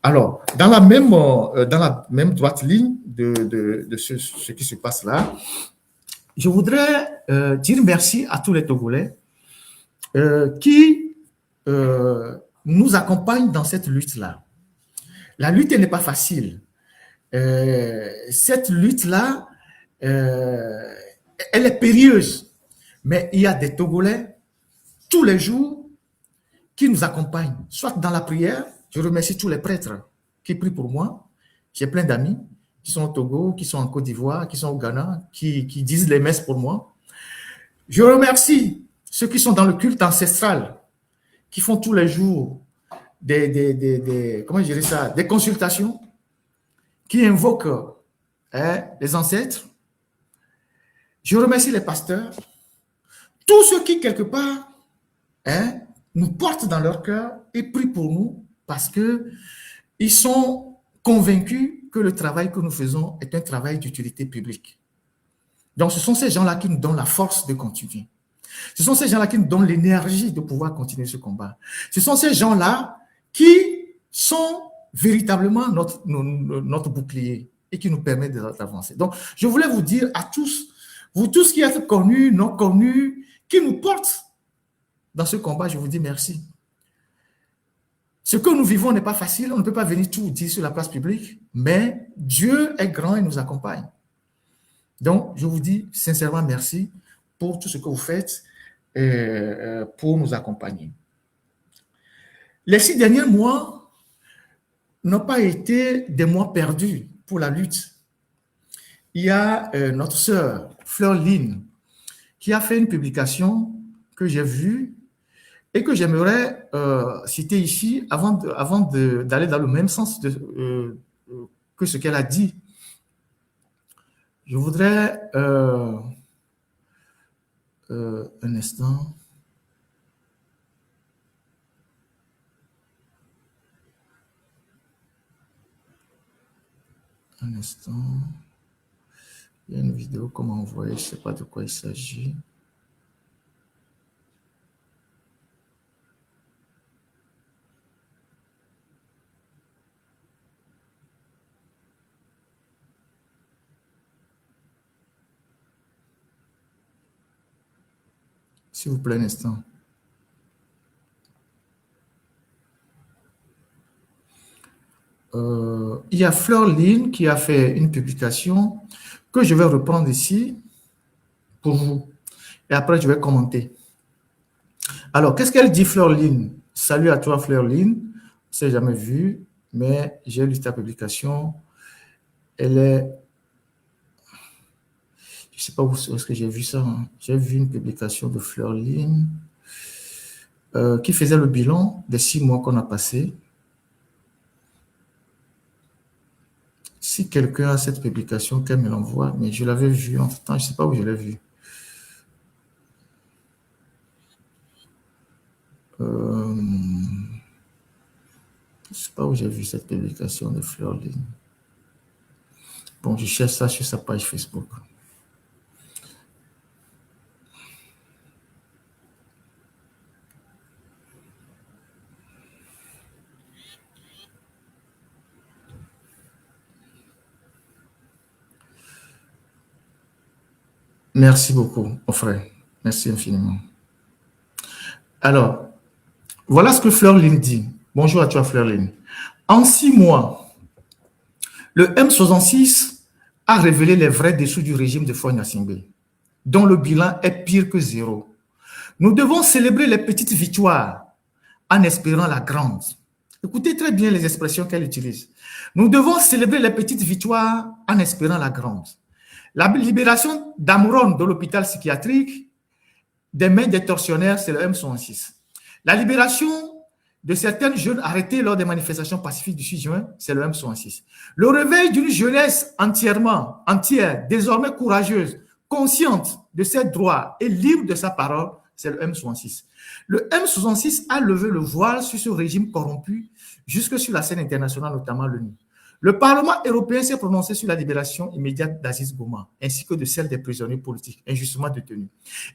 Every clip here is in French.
Alors, dans la même droite ligne de ce qui se passe là, je voudrais dire merci à tous les Togolais qui nous accompagnent dans cette lutte-là. La lutte n'est pas facile. Cette lutte-là, elle est périlleuse. Mais il y a des Togolais tous les jours qui nous accompagnent, soit dans la prière. Je remercie tous les prêtres qui prient pour moi. J'ai plein d'amis qui sont au Togo, qui sont en Côte d'Ivoire, qui sont au Ghana, qui disent les messes pour moi. Je remercie ceux qui sont dans le culte ancestral, qui font tous les jours comment je dirais ça, des consultations, qui invoquent les ancêtres. Je remercie les pasteurs, tous ceux qui, quelque part, nous portent dans leur cœur et prient pour nous parce qu'ils sont convaincus que le travail que nous faisons est un travail d'utilité publique. Donc, ce sont ces gens-là qui nous donnent la force de continuer. Ce sont ces gens-là qui nous donnent l'énergie de pouvoir continuer ce combat. Ce sont ces gens-là qui sont véritablement notre bouclier et qui nous permettent d'avancer. Donc, je voulais vous dire à tous, vous tous qui êtes connus, non connus, qui nous portent dans ce combat, je vous dis merci. Ce que nous vivons n'est pas facile, on ne peut pas venir tout dire sur la place publique, mais Dieu est grand et nous accompagne. Donc, je vous dis sincèrement merci pour tout ce que vous faites pour nous accompagner. Les 6 derniers mois n'ont pas été des mois perdus pour la lutte. Il y a notre sœur, Fleur Lynn, qui a fait une publication que j'ai vue et que j'aimerais citer ici avant d'aller dans le même sens que ce qu'elle a dit. Je voudrais un instant. Un instant. Il y a une vidéo qu'on m'a envoyée, je ne sais pas de quoi il s'agit. S'il vous plaît, un instant. Il y a Fleur Lynn qui a fait une publication que je vais reprendre ici pour vous. Et après, je vais commenter. Alors, qu'est-ce qu'elle dit, Fleur Lynn? Salut à toi, Fleur Lynn. Je ne s'est jamais vu, mais j'ai lu ta publication. Elle est... Je ne sais pas où est-ce que j'ai vu ça. Hein. J'ai vu une publication de Fleur Lynn qui faisait le bilan des 6 mois qu'on a passés. Si quelqu'un a cette publication, qu'elle me l'envoie, mais je l'avais vue entre-temps, je ne sais pas où je l'ai vue. Je ne sais pas où j'ai vu cette publication de Fleur Lynn. Bon, je cherche ça sur sa page Facebook. Merci beaucoup, mon frère. Merci infiniment. Alors, voilà ce que Fleur Lynn dit. Bonjour à toi, Fleur Lynn. En 6 mois, le M66 a révélé les vrais dessous du régime de Faure Gnassingbé, dont le bilan est pire que 0. Nous devons célébrer les petites victoires en espérant la grande. Écoutez très bien les expressions qu'elle utilise. Nous devons célébrer les petites victoires en espérant la grande. La libération d'Amouron de l'hôpital psychiatrique des mains des tortionnaires, c'est le M66. La libération de certains jeunes arrêtés lors des manifestations pacifiques du 6 juin, c'est le M66. Le réveil d'une jeunesse entière, désormais courageuse, consciente de ses droits et libre de sa parole, c'est le M66. Le M66 a levé le voile sur ce régime corrompu jusque sur la scène internationale, notamment l'ONU. Le Parlement européen s'est prononcé sur la libération immédiate d'Aziz Gouma, ainsi que de celle des prisonniers politiques injustement détenus.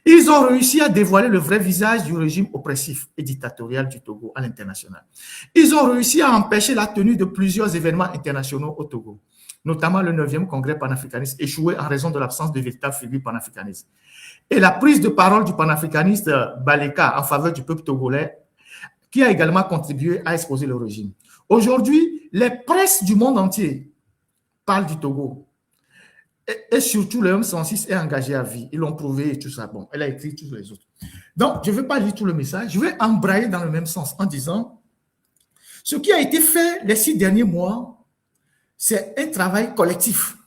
Ils ont réussi à dévoiler le vrai visage du régime oppressif et dictatorial du Togo à l'international. Ils ont réussi à empêcher la tenue de plusieurs événements internationaux au Togo, notamment le 9e congrès panafricaniste, échoué en raison de l'absence de véritable figure panafricaniste. Et la prise de parole du panafricaniste Baleka en faveur du peuple togolais, qui a également contribué à exposer le régime. Aujourd'hui, les presses du monde entier parlent du Togo. Et surtout, le M106 est engagé à vie. Ils l'ont prouvé et tout ça. Bon, elle a écrit tous les autres. Donc, je ne vais pas lire tout le message. Je vais embrayer dans le même sens en disant ce qui a été fait les 6 derniers mois, c'est un travail collectif.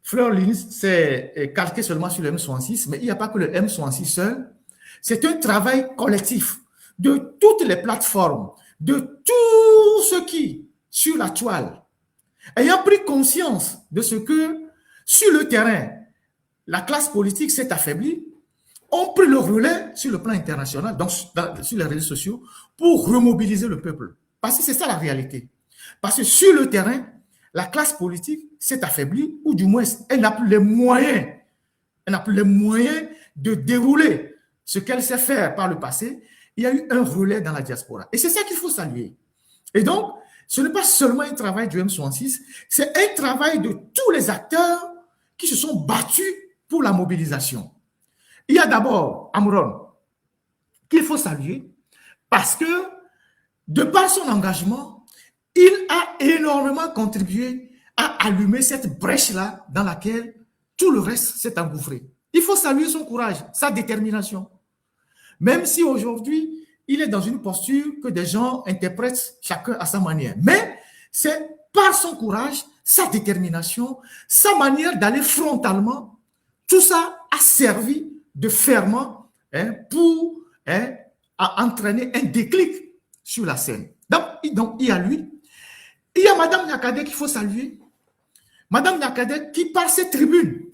Fleur Lins s'est calqué seulement sur le M106, mais il n'y a pas que le M106 seul. C'est un travail collectif de toutes les plateformes, de tous ceux qui, sur la toile, ayant pris conscience de ce que, sur le terrain, la classe politique s'est affaiblie, ont pris le relais sur le plan international, donc sur les réseaux sociaux, pour remobiliser le peuple. Parce que c'est ça la réalité. Parce que sur le terrain, la classe politique s'est affaiblie, ou du moins, elle n'a plus les moyens. Elle n'a plus les moyens de dérouler ce qu'elle sait faire par le passé. Il y a eu un relais dans la diaspora. Et c'est ça qu'il faut saluer. Et donc, ce n'est pas seulement un travail du M66, c'est un travail de tous les acteurs qui se sont battus pour la mobilisation. Il y a d'abord Amron, qu'il faut saluer, parce que, de par son engagement, il a énormément contribué à allumer cette brèche-là dans laquelle tout le reste s'est engouffré. Il faut saluer son courage, sa détermination. Même si aujourd'hui, il est dans une posture que des gens interprètent chacun à sa manière. Mais c'est par son courage, sa détermination, sa manière d'aller frontalement, tout ça a servi de ferment pour entraîner un déclic sur la scène. Donc, il y a lui. Il y a Mme Nyakadé qu'il faut saluer. Mme Nyakadé qui, par cette tribune,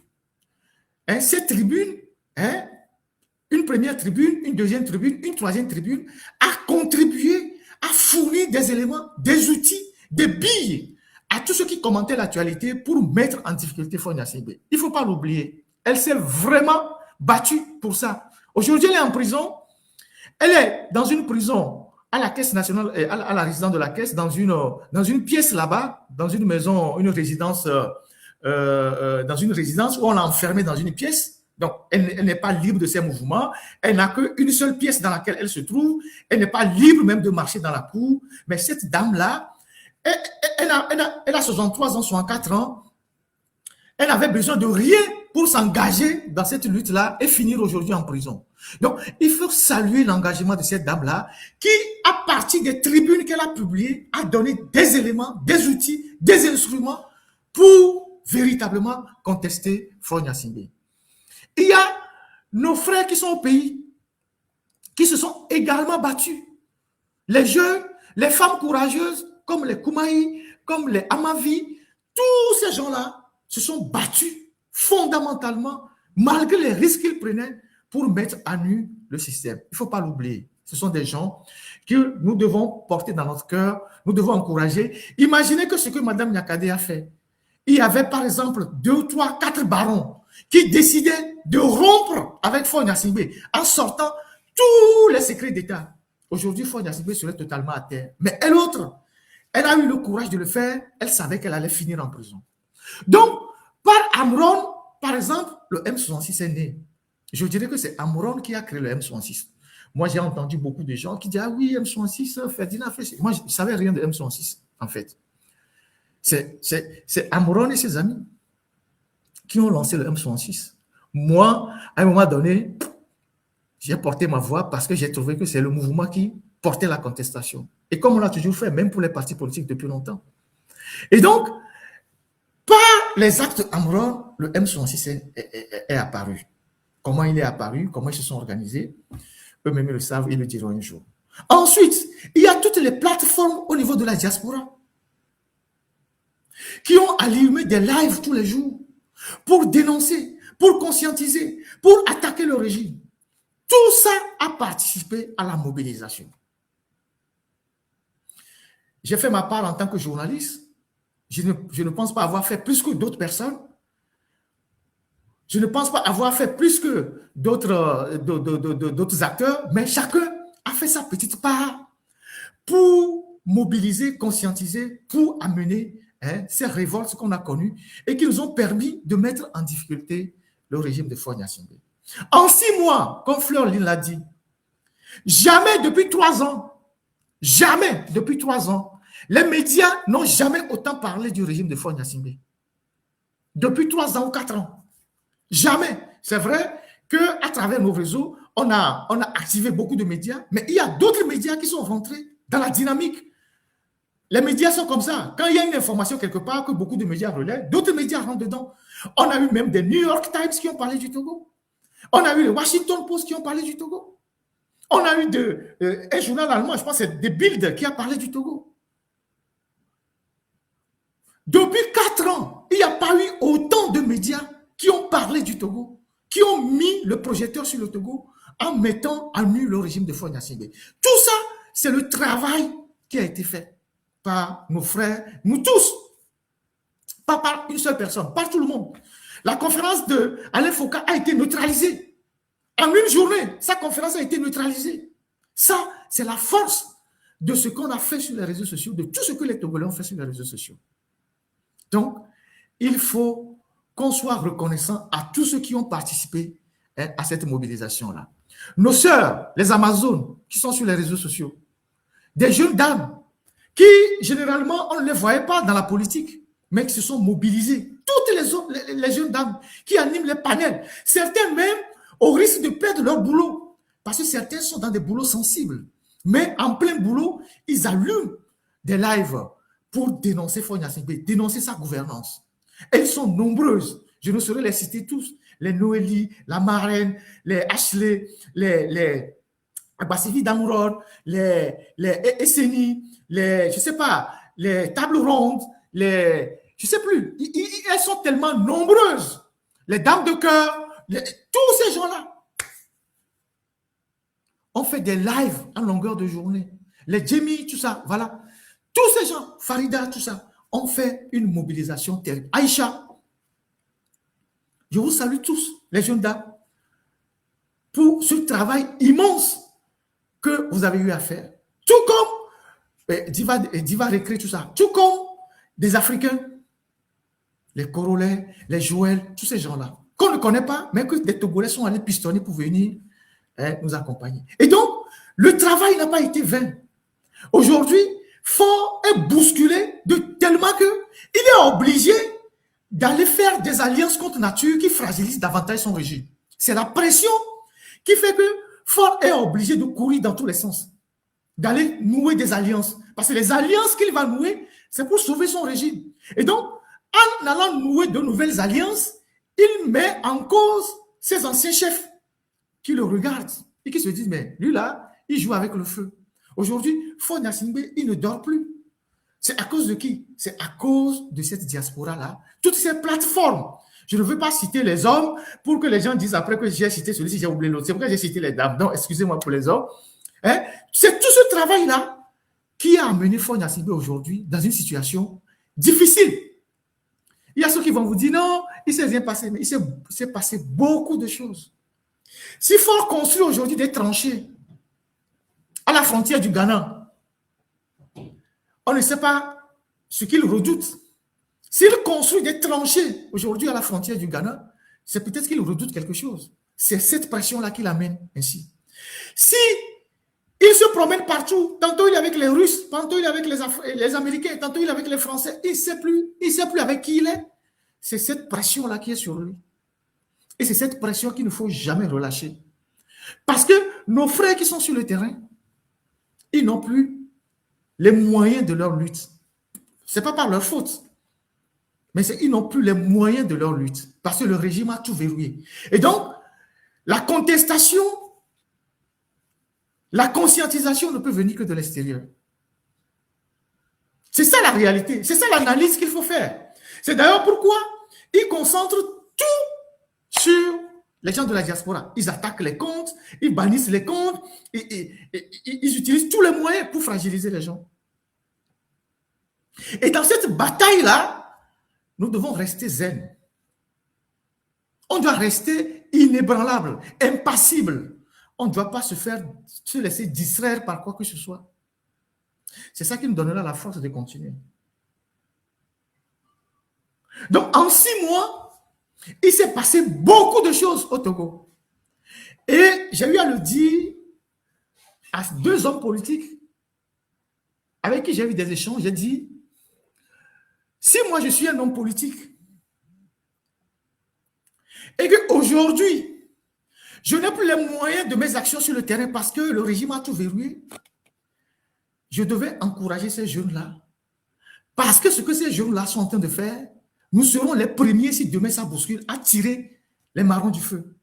une première tribune, une deuxième tribune, une troisième tribune, a contribué à fournir des éléments, des outils, des billes à tous ceux qui commentaient l'actualité pour mettre en difficulté Faure Gnassingbé. Il ne faut pas l'oublier. Elle s'est vraiment battue pour ça. Aujourd'hui, elle est en prison. Elle est dans une prison à la Caisse nationale, à la résidence de la Caisse, dans une pièce là-bas, dans une maison, une résidence, dans une résidence où on l'a enfermée dans une pièce. Donc, elle n'est pas libre de ses mouvements. Elle n'a qu'une seule pièce dans laquelle elle se trouve. Elle n'est pas libre même de marcher dans la cour. Mais cette dame-là, elle a 63 ans, 64 ans. Elle avait besoin de rien pour s'engager dans cette lutte-là et finir aujourd'hui en prison. Donc, il faut saluer l'engagement de cette dame-là qui, à partir des tribunes qu'elle a publiées, a donné des éléments, des outils, des instruments pour véritablement contester Faure Gnassingbé. Il y a nos frères qui sont au pays, qui se sont également battus. Les jeunes, les femmes courageuses, comme les Koumaï, comme les Amavi, tous ces gens-là se sont battus fondamentalement, malgré les risques qu'ils prenaient, pour mettre à nu le système. Il ne faut pas l'oublier. Ce sont des gens que nous devons porter dans notre cœur, nous devons encourager. Imaginez que ce que Mme Nyakadé a fait. Il y avait par exemple 2, 3, 4 barons qui décidaient de rompre avec Faure Gnassingbé en sortant tous les secrets d'État. Aujourd'hui, Faure Gnassingbé serait totalement à terre. Mais elle autre, elle a eu le courage de le faire, elle savait qu'elle allait finir en prison. Donc, par Amron, par exemple, le M66 est né. Je dirais que c'est Amron qui a créé le M66. Moi, j'ai entendu beaucoup de gens qui disent « Ah oui, M66, Ferdinand fait... » Moi, je ne savais rien de M66, en fait. C'est Amron et ses amis qui ont lancé le M66. Moi, à un moment donné, j'ai porté ma voix parce que j'ai trouvé que c'est le mouvement qui portait la contestation. Et comme on l'a toujours fait, même pour les partis politiques depuis longtemps. Et donc, par les actes Amron, le M66 est apparu. Comment il est apparu, comment ils se sont organisés, eux-mêmes le savent, ils le diront un jour. Ensuite, il y a toutes les plateformes au niveau de la diaspora qui ont allumé des lives tous les jours pour dénoncer, pour conscientiser, pour attaquer le régime. Tout ça a participé à la mobilisation. J'ai fait ma part en tant que journaliste. Je ne pense pas avoir fait plus que d'autres personnes. Je ne pense pas avoir fait plus que d'autres acteurs, mais chacun a fait sa petite part pour mobiliser, conscientiser, pour amener ces révoltes qu'on a connues et qui nous ont permis de mettre en difficulté le régime de Faure Gnassingbé. En 6 mois, comme Fleur Lynn l'a dit, jamais depuis 3 ans, jamais depuis 3 ans, les médias n'ont jamais autant parlé du régime de Faure Gnassingbé. Depuis 3 ans ou 4 ans. Jamais. C'est vrai qu'à travers nos réseaux, on a activé beaucoup de médias, mais il y a d'autres médias qui sont rentrés dans la dynamique. Les médias sont comme ça. Quand il y a une information quelque part que beaucoup de médias relaient, d'autres médias rentrent dedans. On a eu même des New York Times qui ont parlé du Togo. On a eu les Washington Post qui ont parlé du Togo. On a eu un journal allemand, je pense que c'est The Bild qui a parlé du Togo. Depuis 4 ans, il n'y a pas eu autant de médias qui ont parlé du Togo, qui ont mis le projecteur sur le Togo en mettant à nu le régime de Faure Gnassingbé. Tout ça, c'est le travail qui a été fait par nos frères, nous tous, pas par une seule personne, par tout le monde. La conférence d'Alain Foka a été neutralisée. En une journée, sa conférence a été neutralisée. Ça, c'est la force de ce qu'on a fait sur les réseaux sociaux, de tout ce que les Togolais ont fait sur les réseaux sociaux. Donc, il faut qu'on soit reconnaissant à tous ceux qui ont participé à cette mobilisation-là. Nos sœurs, les Amazones, qui sont sur les réseaux sociaux, des jeunes dames qui, généralement, on ne les voyait pas dans la politique, mais qui se sont mobilisées. Toutes les jeunes dames qui animent les panels, certains même au risque de perdre leur boulot, parce que certains sont dans des boulots sensibles. Mais en plein boulot, ils allument des lives pour dénoncer Faure Gnassingbé, dénoncer sa gouvernance. Elles sont nombreuses. Je ne saurais les citer tous. Les Noélie, la Marraine, les Ashley, les Abassivi d'Amourod, les Esseni, je ne sais pas, les tables rondes, je ne sais plus. Elles sont tellement nombreuses. Les dames de cœur, tous ces gens-là ont fait des lives en longueur de journée. Les Jamie, tout ça, voilà. Tous ces gens, Farida, tout ça, ont fait une mobilisation terrible. Aïcha, je vous salue tous, les jeunes dames, pour ce travail immense que vous avez eu à faire. Tout comme Diva Récré, tout ça, tout comme des Africains, les Corolais, les Joël, tous ces gens-là, qu'on ne connaît pas, mais que des Togolais sont allés pistonner pour venir nous accompagner. Et donc, le travail n'a pas été vain. Aujourd'hui, Faure est bousculé de tellement qu'il est obligé d'aller faire des alliances contre nature qui fragilisent davantage son régime. C'est la pression qui fait que Faure est obligé de courir dans tous les sens, d'aller nouer des alliances. Parce que les alliances qu'il va nouer, c'est pour sauver son régime. Et donc, en allant nouer de nouvelles alliances, il met en cause ses anciens chefs qui le regardent et qui se disent, mais lui là, il joue avec le feu. Aujourd'hui, Faure Gnassingbé, il ne dort plus. C'est à cause de qui? C'est à cause de cette diaspora-là. Toutes ces plateformes. Je ne veux pas citer les hommes pour que les gens disent après que j'ai cité celui-ci, j'ai oublié l'autre. C'est pourquoi j'ai cité les dames. Non, excusez-moi pour les hommes. Hein? C'est tout ce travail-là qui a amené Faure Gnassingbé aujourd'hui dans une situation difficile. Il y a ceux qui vont vous dire non, il ne s'est rien passé, mais il s'est passé beaucoup de choses. Si Faure construit aujourd'hui des tranchées à la frontière du Ghana, on ne sait pas ce qu'il redoute. S'il construit des tranchées aujourd'hui à la frontière du Ghana, c'est peut-être qu'il redoute quelque chose. C'est cette pression-là qui l'amène ainsi. Si il se promène partout, tantôt il est avec les Russes, tantôt il est avec les Américains, tantôt il est avec les Français, il ne sait plus avec qui il est. C'est cette pression-là qui est sur lui. Et c'est cette pression qu'il ne faut jamais relâcher. Parce que nos frères qui sont sur le terrain, ils n'ont plus les moyens de leur lutte. Ce n'est pas par leur faute, mais ils n'ont plus les moyens de leur lutte parce que le régime a tout verrouillé. Et donc, la contestation, la conscientisation ne peut venir que de l'extérieur. C'est ça la réalité, c'est ça l'analyse qu'il faut faire. C'est d'ailleurs pourquoi ils concentrent tout sur les gens de la diaspora. Ils attaquent les comptes, ils bannissent les comptes, ils utilisent tous les moyens pour fragiliser les gens. Et dans cette bataille-là, nous devons rester zen. On doit rester inébranlable, impassible. On ne doit pas se laisser distraire par quoi que ce soit. C'est ça qui nous donnera la force de continuer. Donc, en 6 mois, il s'est passé beaucoup de choses au Togo. Et j'ai eu à le dire à 2 hommes politiques avec qui j'ai eu des échanges. J'ai dit, si moi je suis un homme politique et qu'aujourd'hui, je n'ai plus les moyens de mes actions sur le terrain parce que le régime a tout verrouillé, je devais encourager ces jeunes-là. Parce que ce que ces jeunes-là sont en train de faire, nous serons les premiers, si demain ça bouscule, à tirer les marrons du feu.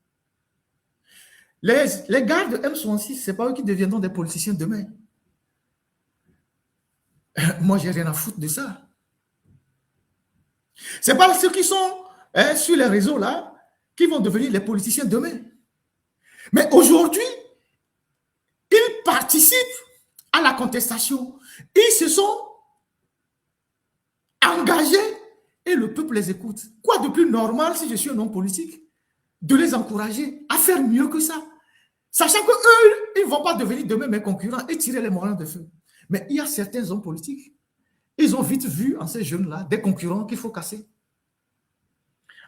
Les gars de M66, ce n'est pas eux qui deviendront des politiciens demain. Moi, je n'ai rien à foutre de ça. Ce n'est pas ceux qui sont sur les réseaux là qui vont devenir les politiciens demain. Mais aujourd'hui, ils participent à la contestation. Ils se sont engagés et le peuple les écoute. Quoi de plus normal, si je suis un homme politique, de les encourager à faire mieux que ça, sachant qu'eux, ils ne vont pas devenir demain mes concurrents et tirer les moyens de feu. Mais il y a certains hommes politiques, ils ont vite vu en ces jeunes-là des concurrents qu'il faut casser.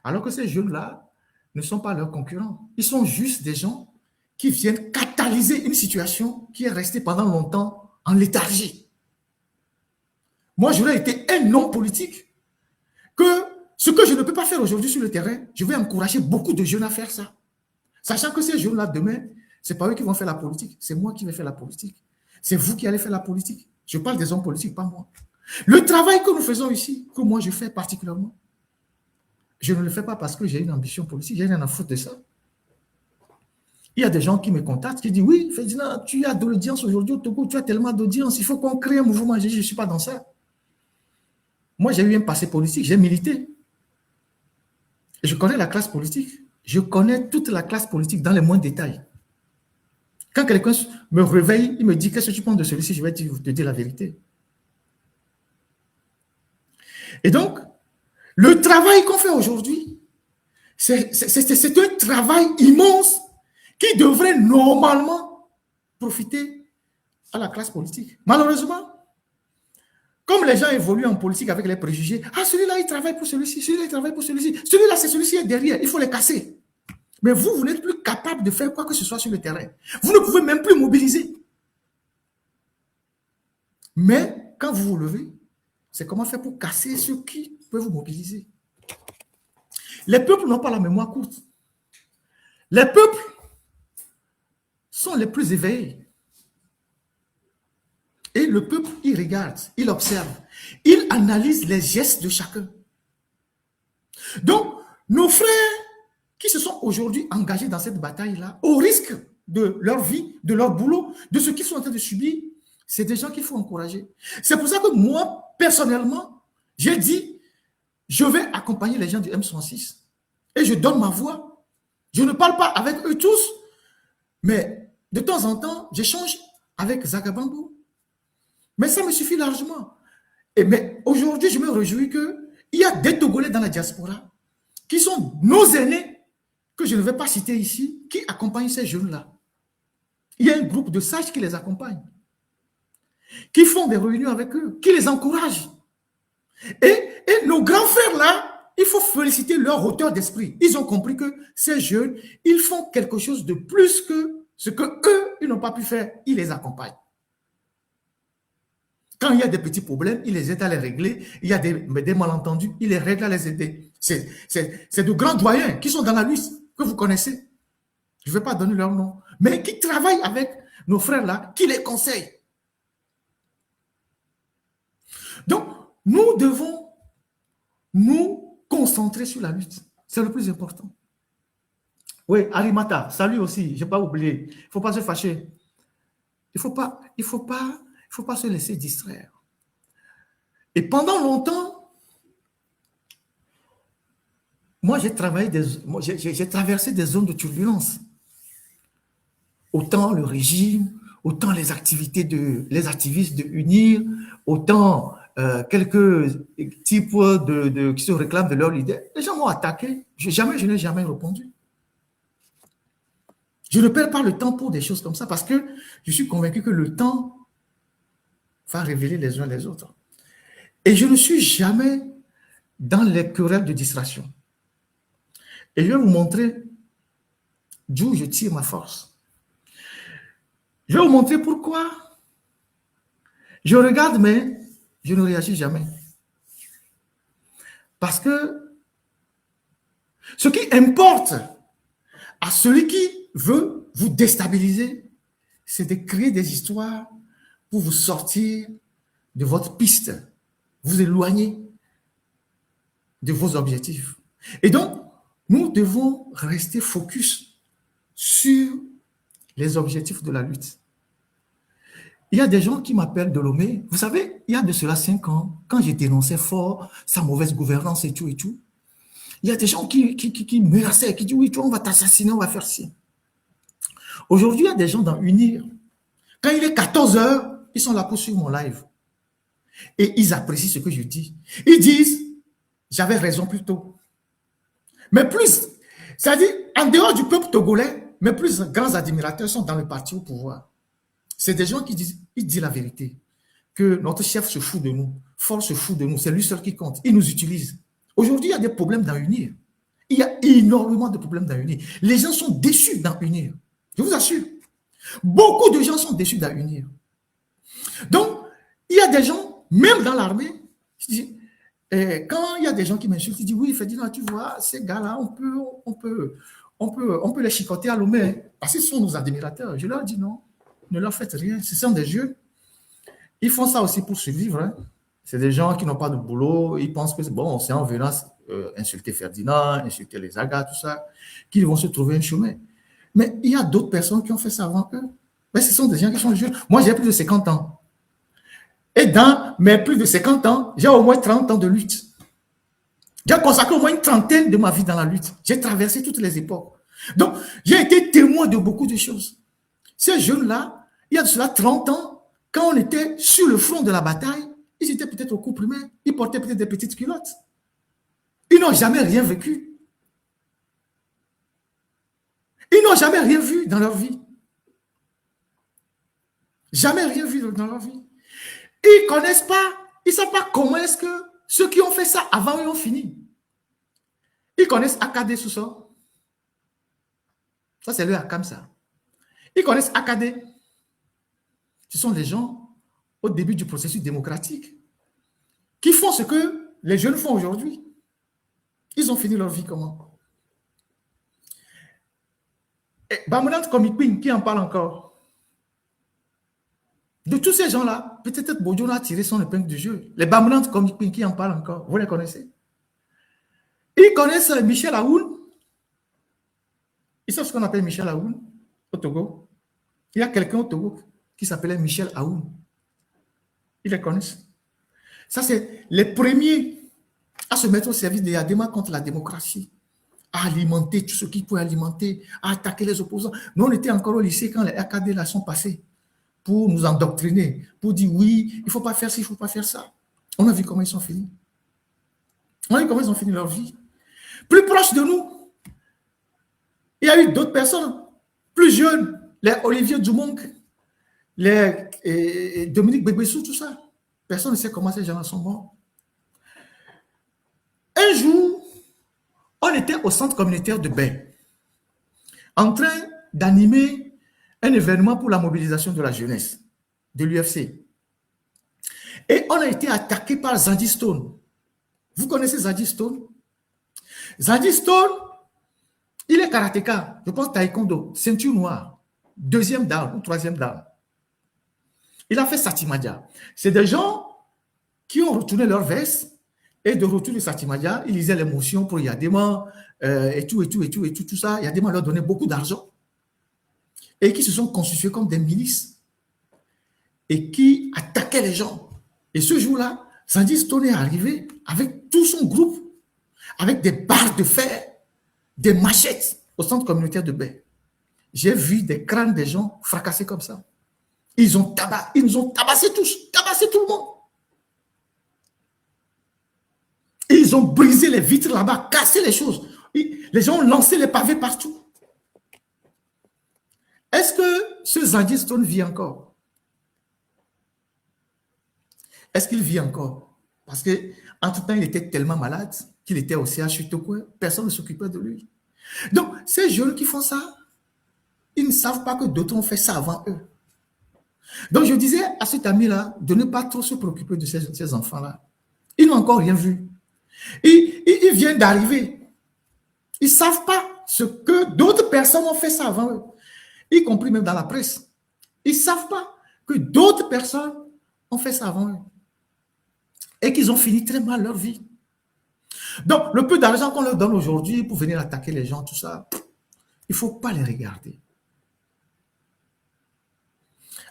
Alors que ces jeunes-là ne sont pas leurs concurrents. Ils sont juste des gens qui viennent catalyser une situation qui est restée pendant longtemps en léthargie. Moi, j'aurais été un homme politique que ce que je ne peux pas faire aujourd'hui sur le terrain, je vais encourager beaucoup de jeunes à faire ça. Sachant que ces jeunes-là, demain, ce n'est pas eux qui vont faire la politique, c'est moi qui vais faire la politique. C'est vous qui allez faire la politique. Je parle des hommes politiques, pas moi. Le travail que nous faisons ici, que moi je fais particulièrement, je ne le fais pas parce que j'ai une ambition politique, j'ai rien à foutre de ça. Il y a des gens qui me contactent, qui disent, oui, Ferdinand, tu as de l'audience aujourd'hui au Togo, tu as tellement d'audience, il faut qu'on crée un mouvement. Je ne suis pas dans ça. Moi, j'ai eu un passé politique, j'ai milité. Et je connais la classe politique. Je connais toute la classe politique dans les moindres détails. Quand quelqu'un me réveille, il me dit, qu'est-ce que tu penses de celui-ci? Je vais te dire la vérité. Et donc, le travail qu'on fait aujourd'hui, c'est un travail immense qui devrait normalement profiter à la classe politique. Malheureusement, comme les gens évoluent en politique avec les préjugés, ah, celui-là, il travaille pour celui-ci, celui-là, il travaille pour celui-ci, celui-là, c'est celui-ci est derrière, il faut les casser. Mais vous n'êtes plus capable de faire quoi que ce soit sur le terrain. Vous ne pouvez même plus mobiliser. Mais quand vous vous levez, c'est comment faire pour casser ceux qui peuvent vous mobiliser. Les peuples n'ont pas la mémoire courte. Les peuples sont les plus éveillés. Et le peuple, il regarde, il observe, il analyse les gestes de chacun. Donc, nos frères qui se sont aujourd'hui engagés dans cette bataille-là, au risque de leur vie, de leur boulot, de ce qu'ils sont en train de subir, c'est des gens qu'il faut encourager. C'est pour ça que moi, personnellement, j'ai dit, je vais accompagner les gens du M66 et je donne ma voix. Je ne parle pas avec eux tous, mais de temps en temps, j'échange avec Zagabambo. Mais ça me suffit largement. Mais aujourd'hui, je me réjouis qu'il y a des Togolais dans la diaspora qui sont nos aînés, que je ne vais pas citer ici, qui accompagnent ces jeunes-là. Il y a un groupe de sages qui les accompagne, qui font des réunions avec eux, qui les encouragent. Et nos grands frères-là, il faut féliciter leur hauteur d'esprit. Ils ont compris que ces jeunes, ils font quelque chose de plus que ce qu'eux, ils n'ont pas pu faire. Ils les accompagnent. Quand il y a des petits problèmes, il les aide à les régler. Il y a des malentendus, il les règle à les aider. C'est de grands doyens qui sont dans la lutte, que vous connaissez. Je ne vais pas donner leur nom. Mais qui travaillent avec nos frères là, qui les conseillent. Donc, nous devons nous concentrer sur la lutte. C'est le plus important. Oui, Arimata, salut aussi. Je n'ai pas oublié. Il ne faut pas se fâcher. Il ne faut pas se laisser distraire. Et pendant longtemps, moi, j'ai traversé des zones de turbulence. Autant le régime, autant les activistes de UNIR, autant quelques types qui se réclament de leur leader. Les gens m'ont attaqué. Je n'ai jamais répondu. Je ne perds pas le temps pour des choses comme ça parce que je suis convaincu que le temps va révéler les uns les autres. Et je ne suis jamais dans les querelles de distraction. Et je vais vous montrer d'où je tire ma force. Je vais vous montrer pourquoi je regarde, mais je ne réagis jamais. Parce que ce qui importe à celui qui veut vous déstabiliser, c'est de créer des histoires pour vous sortir de votre piste, vous éloigner de vos objectifs. Et donc, nous devons rester focus sur les objectifs de la lutte. Il y a des gens qui m'appellent Delomé. Vous savez, il y a de cela 5 ans, quand j'ai dénoncé fort sa mauvaise gouvernance et tout, il y a des gens qui menaçaient, qui disent oui, toi, on va t'assassiner, on va faire ci. Aujourd'hui, il y a des gens dans Unir. Quand il est 14 heures, ils sont là pour suivre mon live. Et ils apprécient ce que je dis. Ils disent, j'avais raison plus tôt. Mais plus, c'est-à-dire, en dehors du peuple togolais, mes plus grands admirateurs sont dans le parti au pouvoir. C'est des gens qui disent, ils disent la vérité, que notre chef se fout de nous, Ford se fout de nous, c'est lui seul qui compte, il nous utilise. Aujourd'hui, il y a des problèmes dans Unir. Il y a énormément de problèmes dans Unir. Les gens sont déçus dans Unir. Je vous assure. Beaucoup de gens sont déçus dans Unir. Donc, il y a des gens, même dans l'armée, quand il y a des gens qui m'insultent, ils disent oui, Ferdinand, tu vois, ces gars-là, on peut les chicoter à Lomé, parce qu'ils sont nos admirateurs. Je leur dis non. Ne leur faites rien, ce sont des jeunes. Ils font ça aussi pour survivre. Hein. C'est des gens qui n'ont pas de boulot, ils pensent que c'est bon, c'est en venant insulter Ferdinand, insulter les Agas, tout ça, qu'ils vont se trouver un chemin. Mais il y a d'autres personnes qui ont fait ça avant eux. Mais ce sont des gens qui sont jeunes. Moi, j'ai plus de 50 ans. Et dans mes plus de 50 ans, j'ai au moins 30 ans de lutte. J'ai consacré au moins une trentaine de ma vie dans la lutte. J'ai traversé toutes les époques. Donc, j'ai été témoin de beaucoup de choses. Ces jeunes-là, il y a de cela 30 ans, quand on était sur le front de la bataille, ils étaient peut-être au coup primaire, ils portaient peut-être des petites culottes. Ils n'ont jamais rien vécu. Ils n'ont jamais rien vu dans leur vie. Jamais rien vu dans leur vie. Ils ne connaissent pas, ils ne savent pas comment est-ce que ceux qui ont fait ça avant eux ont fini. Ils connaissent AKD sous ça. Ça, c'est le AKAM, ça. Ils connaissent AKD. Ce sont les gens, au début du processus démocratique, qui font ce que les jeunes font aujourd'hui. Ils ont fini leur vie comment? Bamoulant Komikping, qui en parle encore? De tous ces gens-là, peut-être Bodjon a tiré son épingle du jeu. Les Bamoulant Komikping, qui en parlent encore? Vous les connaissez? Ils connaissent Michel Aoun. Ils savent ce qu'on appelle Michel Aoun au Togo. Il y a quelqu'un au Togo qui s'appelait Michel Aoun. Ils les connaissent. Ça, c'est les premiers à se mettre au service de Yadema contre la démocratie, à alimenter tout ce qui peut alimenter, à attaquer les opposants. Nous, on était encore au lycée quand les AKD là sont passés pour nous endoctriner, pour dire oui, il ne faut pas faire ci, il ne faut pas faire ça. On a vu comment ils sont finis. On a vu comment ils ont fini leur vie. Plus proche de nous, il y a eu d'autres personnes plus jeunes, les Olivier Dumont, les Dominique Bégbessou, tout ça. Personne ne sait comment ces gens sont morts. Un jour, on était au centre communautaire de Baie, en train d'animer un événement pour la mobilisation de la jeunesse, de l'UFC. Et on a été attaqué par Zadie Stone. Vous connaissez Zadie Stone? Zadie Stone, il est karatéka, je pense taekwondo, ceinture noire, 2e dan ou 3e dan. Il a fait Satimadia. C'est des gens qui ont retourné leur veste et de retour de Satimadia, ils lisaient les motions pour Yadema et tout ça. Yadema leur donnait beaucoup d'argent et qui se sont constitués comme des milices et qui attaquaient les gens. Et ce jour-là, Zadie Stone est arrivé avec tout son groupe, avec des barres de fer, des machettes au centre communautaire de Baie. J'ai vu des crânes des gens fracassés comme ça. Ils nous ont tabassé tous, tabassé tout le monde. Ils ont brisé les vitres là-bas, cassé les choses. Les gens ont lancé les pavés partout. Est-ce que ce Zazie Stone vit encore? Est-ce qu'il vit encore? Parce qu'entre-temps, il était tellement malade qu'il était au CHU Tokyo. Personne ne s'occupait de lui. Donc, ces jeunes qui font ça, ils ne savent pas que d'autres ont fait ça avant eux. Donc, je disais à cet ami-là de ne pas trop se préoccuper de ces enfants-là. Ils n'ont encore rien vu. Ils viennent d'arriver. Ils ne savent pas ce que d'autres personnes ont fait ça avant eux, y compris même dans la presse. Ils ne savent pas que d'autres personnes ont fait ça avant eux et qu'ils ont fini très mal leur vie. Donc, le peu d'argent qu'on leur donne aujourd'hui pour venir attaquer les gens, tout ça, il ne faut pas les regarder.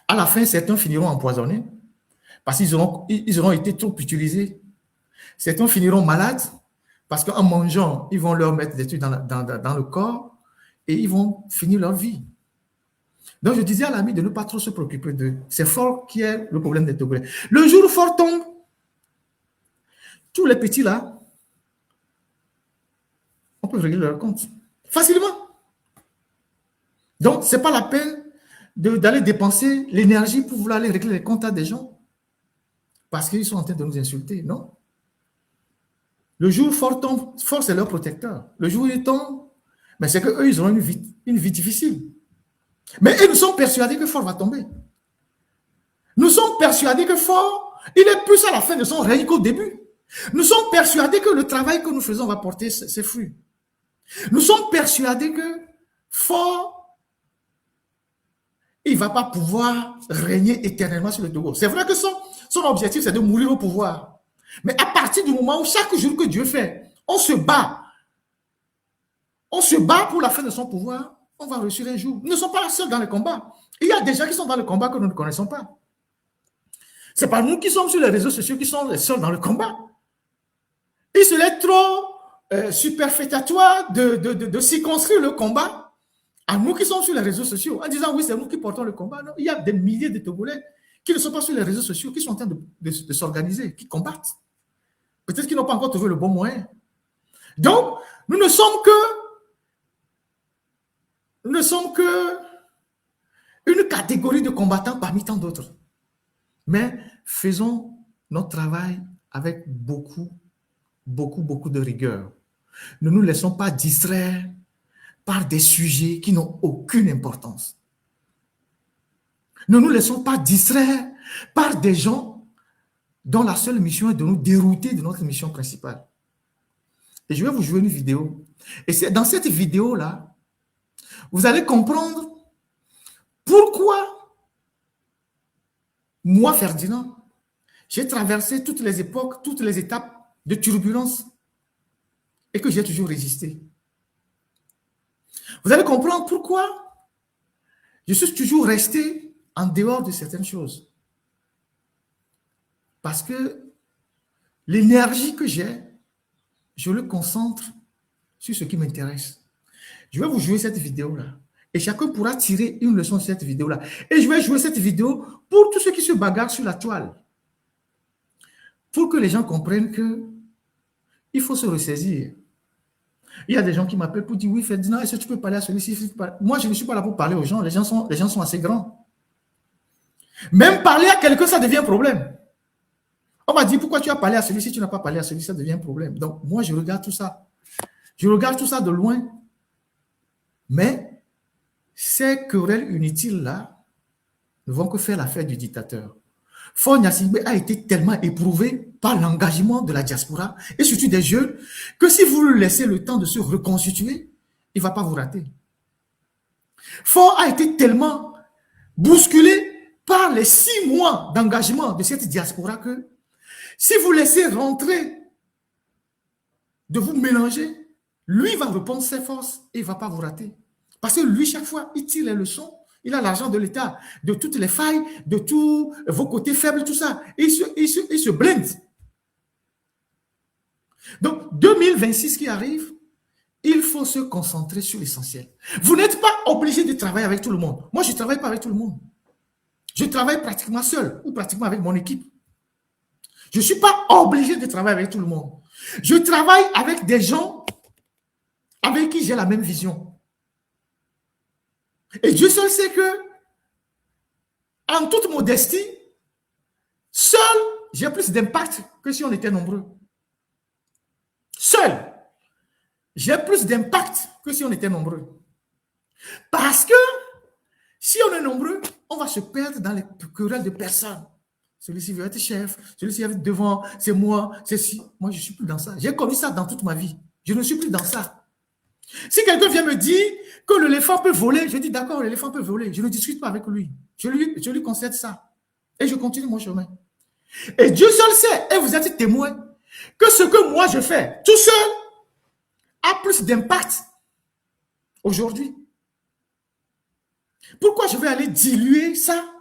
À la fin, certains finiront empoisonnés parce qu'ils auront été trop utilisés. Certains finiront malades parce qu'en mangeant, ils vont leur mettre des trucs dans le corps et ils vont finir leur vie. Donc, je disais à l'ami de ne pas trop se préoccuper d'eux. C'est Fort qui est le problème des Togolais. Le jour où Fort tombe, tous les petits là, on peut régler leur compte facilement. Donc, ce n'est pas la peine d'aller dépenser l'énergie pour vouloir aller régler les comptes à des gens parce qu'ils sont en train de nous insulter, non? Le jour où Fort tombe, Fort c'est leur protecteur. Le jour où il tombe, mais c'est qu'eux, ils auront une vie difficile. Mais ils nous sont persuadés que Fort va tomber. Nous sommes persuadés que Fort, il est plus à la fin de son règne qu'au début. Nous sommes persuadés que le travail que nous faisons va porter ses fruits. Nous sommes persuadés que Fort, il ne va pas pouvoir régner éternellement sur le Togo. C'est vrai que son objectif, c'est de mourir au pouvoir. Mais à partir du moment où chaque jour que Dieu fait, on se bat pour la fin de son pouvoir, on va réussir un jour. Nous ne sommes pas seuls dans le combat. Il y a des gens qui sont dans le combat que nous ne connaissons pas. Ce n'est pas nous qui sommes sur les réseaux sociaux qui sont les seuls dans le combat. Il serait trop superfétatoire de circonscrire le combat à nous qui sommes sur les réseaux sociaux en disant oui, c'est nous qui portons le combat. Non, il y a des milliers de Togolais qui ne sont pas sur les réseaux sociaux, qui sont en train de s'organiser, qui combattent. Peut-être qu'ils n'ont pas encore trouvé le bon moyen. Donc, nous ne sommes que une catégorie de combattants parmi tant d'autres. Mais faisons notre travail avec beaucoup de rigueur. Ne nous laissons pas distraire par des sujets qui n'ont aucune importance. Ne nous laissons pas distraire par des gens dont la seule mission est de nous dérouter de notre mission principale. Et je vais vous jouer une vidéo. Et c'est dans cette vidéo-là, vous allez comprendre pourquoi moi, Ferdinand, j'ai traversé toutes les époques, toutes les étapes de turbulence et que j'ai toujours résisté. Vous allez comprendre pourquoi je suis toujours resté en dehors de certaines choses. Parce que l'énergie que j'ai, je le concentre sur ce qui m'intéresse. Je vais vous jouer cette vidéo-là. Et chacun pourra tirer une leçon de cette vidéo-là. Et je vais jouer cette vidéo pour tous ceux qui se bagarrent sur la toile. Pour que les gens comprennent qu'il faut se ressaisir. Il y a des gens qui m'appellent pour dire, oui, Ferdinand, est-ce que tu peux parler à celui-ci? Moi, je ne suis pas là pour parler aux gens. Les gens sont assez grands. Même parler à quelqu'un, ça devient un problème. On m'a dit, pourquoi tu as parlé à celui-ci, tu n'as pas parlé à celui-ci, ça devient un problème. Donc, moi, je regarde tout ça. Je regarde tout ça de loin. Mais ces querelles inutiles-là ne vont que faire l'affaire du dictateur. Faure Gnassingbé a été tellement éprouvé par l'engagement de la diaspora et surtout des jeunes que si vous lui laissez le temps de se reconstituer, il ne va pas vous rater. Faure a été tellement bousculé par les 6 mois d'engagement de cette diaspora que si vous laissez rentrer de vous mélanger, lui va reprendre ses forces et il ne va pas vous rater. Parce que lui, chaque fois, il tire les leçons. Il a l'argent de l'État, de toutes les failles, de tous vos côtés faibles, tout ça. Il se blinde. Donc, 2026 qui arrive, il faut se concentrer sur l'essentiel. Vous n'êtes pas obligé de travailler avec tout le monde. Moi, je ne travaille pas avec tout le monde. Je travaille pratiquement seul ou pratiquement avec mon équipe. Je ne suis pas obligé de travailler avec tout le monde. Je travaille avec des gens avec qui j'ai la même vision. Et Dieu seul sait que, en toute modestie, seul, j'ai plus d'impact que si on était nombreux. Seul, j'ai plus d'impact que si on était nombreux. Parce que, si on est nombreux, on va se perdre dans les querelles de personnes. Celui-ci veut être chef, celui-ci veut être devant, c'est moi, c'est si. Moi, je ne suis plus dans ça. J'ai connu ça dans toute ma vie. Je ne suis plus dans ça. Si quelqu'un vient me dire que l'éléphant peut voler, je dis d'accord, l'éléphant peut voler. Je ne discute pas avec lui. Je lui concède ça. Et je continue mon chemin. Et Dieu seul sait, et vous êtes témoin, que ce que moi je fais tout seul a plus d'impact aujourd'hui. Pourquoi je vais aller diluer ça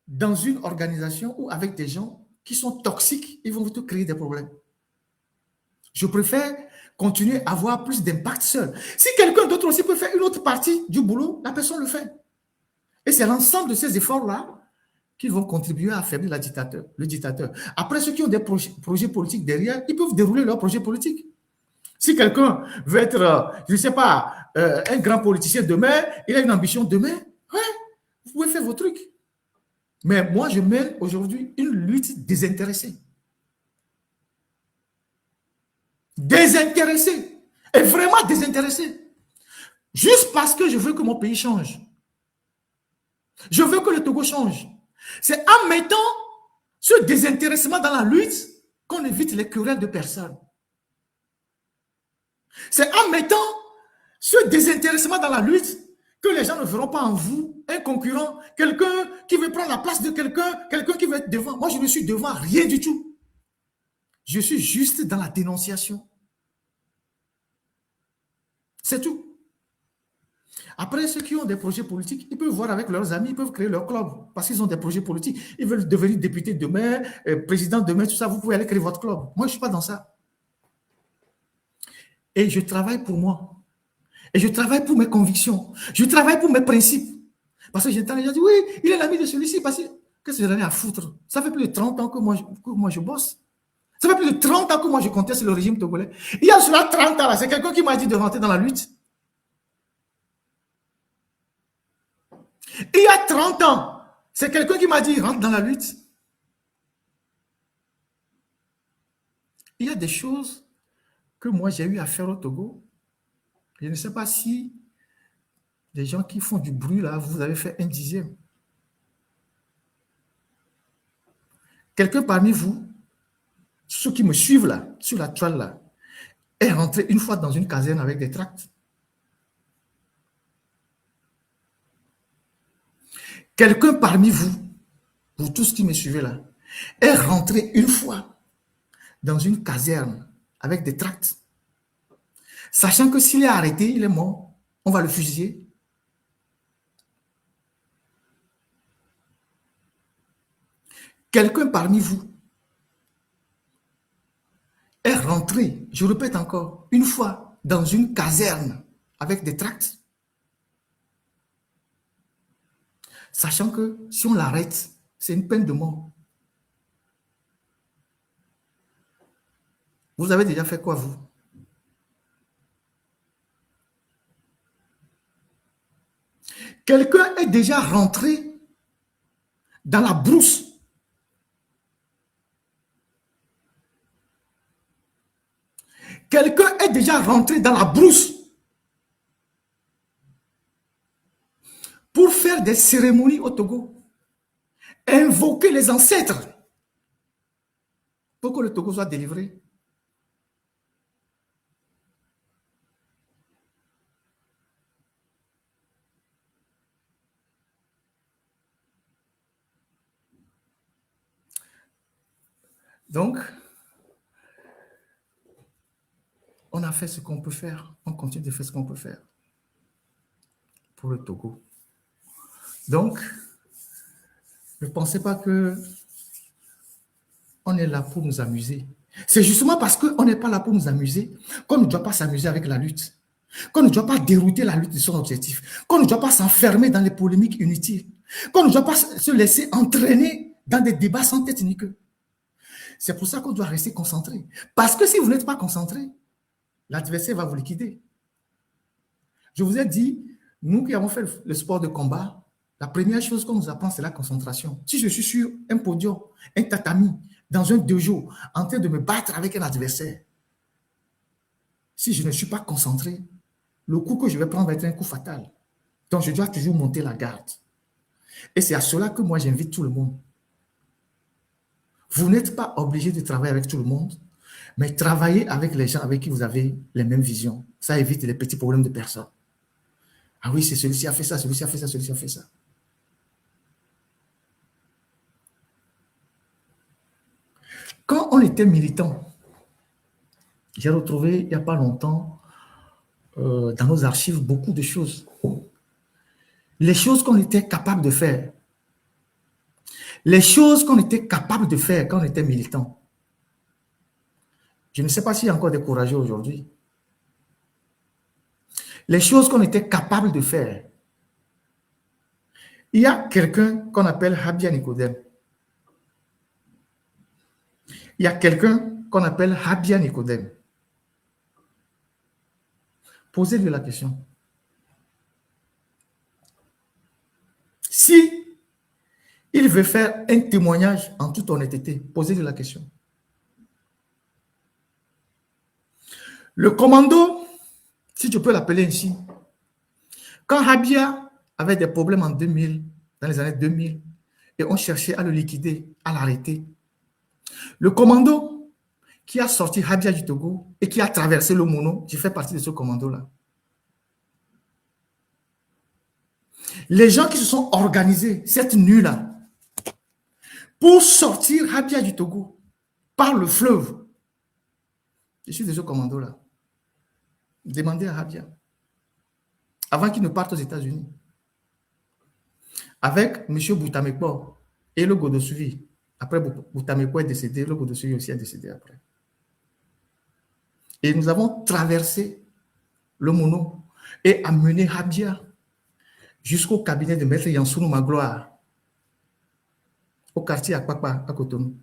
dans une organisation ou avec des gens qui sont toxiques, ils vont te créer des problèmes. Je préfère continuer à avoir plus d'impact seul. Si quelqu'un d'autre aussi peut faire une autre partie du boulot, la personne le fait. Et c'est l'ensemble de ces efforts-là qui vont contribuer à affaiblir le dictateur. Après, ceux qui ont des projets politiques derrière, ils peuvent dérouler leurs projets politiques. Si quelqu'un veut être, je ne sais pas, un grand politicien demain, il a une ambition demain, ouais, vous pouvez faire vos trucs. Mais moi, je mène aujourd'hui une lutte désintéressée. Désintéressée. Et vraiment désintéressée. Juste parce que je veux que mon pays change. Je veux que le Togo change. C'est en mettant ce désintéressement dans la lutte qu'on évite les querelles de personnes. C'est en mettant ce désintéressement dans la lutte que les gens ne verront pas en vous un concurrent, quelqu'un qui veut prendre la place de quelqu'un, quelqu'un qui veut être devant. Moi, je ne suis devant rien du tout. Je suis juste dans la dénonciation. C'est tout. Après, ceux qui ont des projets politiques, ils peuvent voir avec leurs amis, ils peuvent créer leur club parce qu'ils ont des projets politiques. Ils veulent devenir député demain, président demain, tout ça. Vous pouvez aller créer votre club. Moi, je ne suis pas dans ça. Et je travaille pour moi. Et je travaille pour mes convictions. Je travaille pour mes principes. Parce que j'entends les gens dire, oui, il est l'ami de celui-ci. Parce que qu'est-ce que j'en ai à foutre? Ça fait plus de 30 ans que moi je bosse. Ça fait plus de 30 ans que moi je conteste le régime togolais. Il y a cela 30 ans là, c'est quelqu'un qui m'a dit de rentrer dans la lutte. Il y a 30 ans, c'est quelqu'un qui m'a dit rentre dans la lutte. Il y a des choses que moi j'ai eu à faire au Togo. Je ne sais pas si les gens qui font du bruit là, vous avez fait un dixième. Quelqu'un parmi vous, ceux qui me suivent là, sur la toile là, est rentré une fois dans une caserne avec des tracts. Quelqu'un parmi vous, vous tous qui me suivez là, est rentré une fois dans une caserne avec des tracts, sachant que s'il est arrêté, il est mort, on va le fusiller. Quelqu'un parmi vous est rentré, je répète encore, une fois dans une caserne avec des tracts, sachant que si on l'arrête, c'est une peine de mort. Vous avez déjà fait quoi, vous? Quelqu'un est déjà rentré dans la brousse. Quelqu'un est déjà rentré dans la brousse pour faire des cérémonies au Togo, invoquer les ancêtres pour que le Togo soit délivré. Donc, on a fait ce qu'on peut faire. On continue de faire ce qu'on peut faire pour le Togo. Donc, ne pensez pas que on est là pour nous amuser. C'est justement parce qu'on n'est pas là pour nous amuser qu'on ne doit pas s'amuser avec la lutte, qu'on ne doit pas dérouter la lutte de son objectif, qu'on ne doit pas s'enfermer dans les polémiques inutiles, qu'on ne doit pas se laisser entraîner dans des débats sans tête ni queue. C'est pour ça qu'on doit rester concentré. Parce que si vous n'êtes pas concentré, l'adversaire va vous liquider. Je vous ai dit, nous qui avons fait le sport de combat, la première chose qu'on nous apprend, c'est la concentration. Si je suis sur un podium, un tatami, dans un dojo, en train de me battre avec un adversaire, si je ne suis pas concentré, le coup que je vais prendre va être un coup fatal. Donc, je dois toujours monter la garde. Et c'est à cela que moi, j'invite tout le monde. Vous n'êtes pas obligé de travailler avec tout le monde, mais travaillez avec les gens avec qui vous avez les mêmes visions. Ça évite les petits problèmes de personnes. Ah oui, c'est celui-ci a fait ça, celui-ci a fait ça, celui-ci a fait ça. Quand on était militant, j'ai retrouvé il n'y a pas longtemps dans nos archives beaucoup de choses. Les choses qu'on était capable de faire. Les choses qu'on était capable de faire quand on était militant. Je ne sais pas s'il y a encore des courageux aujourd'hui. Les choses qu'on était capable de faire. Il y a quelqu'un qu'on appelle Habia Nicodème. Il y a quelqu'un qu'on appelle Habia Nicodème. Posez-lui la question. Si il veut faire un témoignage en toute honnêteté, posez-lui la question. Le commando, si tu peux l'appeler ainsi, quand Habia avait des problèmes en 2000, dans les années 2000, et on cherchait à le liquider, à l'arrêter, le commando qui a sorti Habia du Togo et qui a traversé le Mono, j'ai fait partie de ce commando-là. Les gens qui se sont organisés cette nuit-là pour sortir Habia du Togo par le fleuve, je suis de ce commando-là. Demandez à Habia, avant qu'il ne parte aux États-Unis, avec M. Boutamekpo et le Godosuvi. Après, Boutamekpo est décédé, le Godosuvi aussi est décédé après. Et nous avons traversé le Mono et amené Habia jusqu'au cabinet de Maître Yansounou Magloire, au quartier Akpakpa, à Cotonou,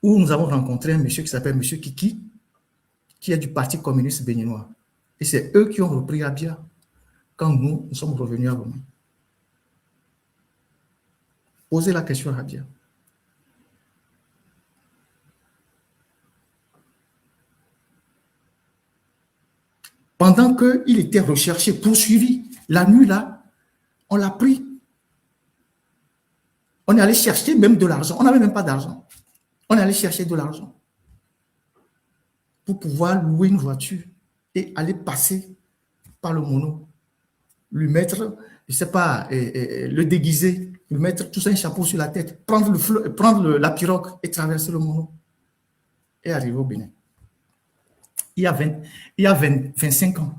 où nous avons rencontré un monsieur qui s'appelle M. Kiki, qui est du Parti communiste béninois. Et c'est eux qui ont repris Habia quand nous sommes revenus à Rome. Posez la question à Habia. Pendant qu'il était recherché, poursuivi, la nuit là, on l'a pris. On est allé chercher même de l'argent. On n'avait même pas d'argent. On est allé chercher de l'argent pour pouvoir louer une voiture et aller passer par le Mono. Lui mettre, je ne sais pas, le déguiser, lui mettre tout ça un chapeau sur la tête, prendre la pirogue et traverser le Mono et arriver au Bénin. Il y a 25 ans.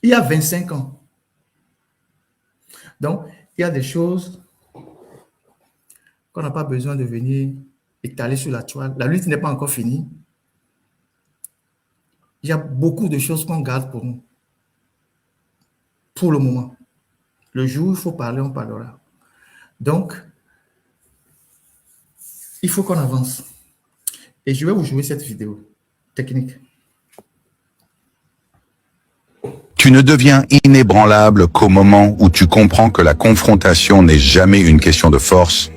Il y a 25 ans. Donc, il y a des choses qu'on n'a pas besoin de venir étaler sur la toile. La lutte n'est pas encore finie. Il y a beaucoup de choses qu'on garde pour nous. Pour le moment. Le jour où il faut parler, on parlera. Donc, il faut qu'on avance. Et je vais vous jouer cette vidéo technique. Tu ne deviens inébranlable qu'au moment où tu comprends que la confrontation n'est jamais une question de force,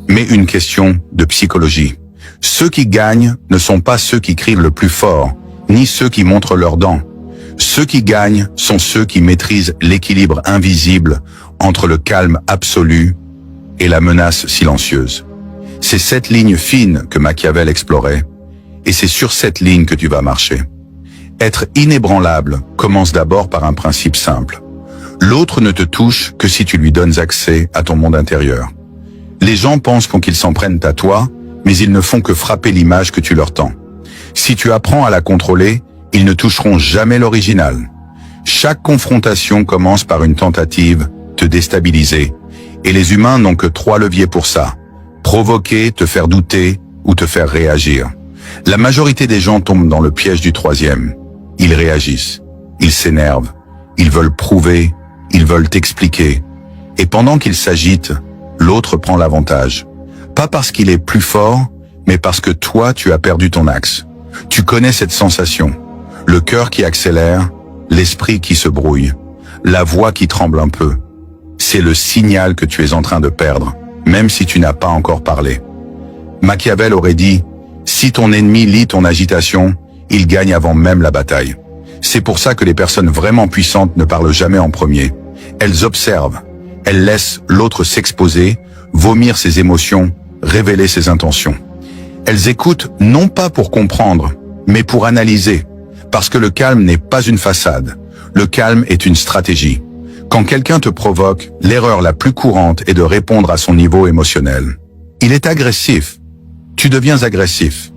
mais une question de psychologie. Ceux qui gagnent ne sont pas ceux qui crient le plus fort, ni ceux qui montrent leurs dents. Ceux qui gagnent sont ceux qui maîtrisent l'équilibre invisible entre le calme absolu et la menace silencieuse. C'est cette ligne fine que Machiavel explorait, et c'est sur cette ligne que tu vas marcher. Être inébranlable commence d'abord par un principe simple. L'autre ne te touche que si tu lui donnes accès à ton monde intérieur. Les gens pensent qu'ils s'en prennent à toi, mais ils ne font que frapper l'image que tu leur tends. Si tu apprends à la contrôler, ils ne toucheront jamais l'original. Chaque confrontation commence par une tentative, te déstabiliser. Et les humains n'ont que 3 leviers pour ça. Provoquer, te faire douter ou te faire réagir. La majorité des gens tombent dans le piège du 3e. Ils réagissent, ils s'énervent, ils veulent prouver, ils veulent t'expliquer. Et pendant qu'ils s'agitent, l'autre prend l'avantage. Pas parce qu'il est plus fort, mais parce que toi, tu as perdu ton axe. Tu connais cette sensation. Le cœur qui accélère, l'esprit qui se brouille, la voix qui tremble un peu. C'est le signal que tu es en train de perdre, même si tu n'as pas encore parlé. Machiavel aurait dit, si ton ennemi lit ton agitation, il gagne avant même la bataille. C'est pour ça que les personnes vraiment puissantes ne parlent jamais en premier. Elles observent, elles laissent l'autre s'exposer, vomir ses émotions, révéler ses intentions. Elles écoutent non pas pour comprendre, mais pour analyser. Parce que le calme n'est pas une façade. Le calme est une stratégie. Quand quelqu'un te provoque, l'erreur la plus courante est de répondre à son niveau émotionnel. Il est agressif. Tu deviens agressif.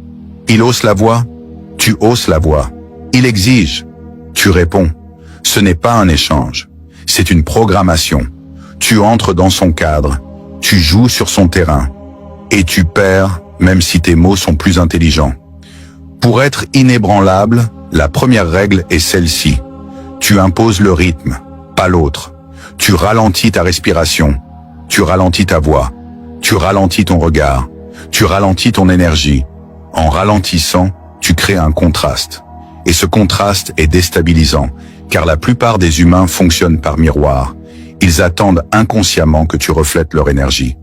Il hausse la voix. Tu hausses la voix. Il exige. Tu réponds. Ce n'est pas un échange. C'est une programmation. Tu entres dans son cadre. Tu joues sur son terrain. Et tu perds, même si tes mots sont plus intelligents. Pour être inébranlable, la première règle est celle-ci. Tu imposes le rythme, pas l'autre. Tu ralentis ta respiration. Tu ralentis ta voix. Tu ralentis ton regard. Tu ralentis ton énergie. En ralentissant, tu crées un contraste. Et ce contraste est déstabilisant, car la plupart des humains fonctionnent par miroir. Ils attendent inconsciemment que tu reflètes leur énergie.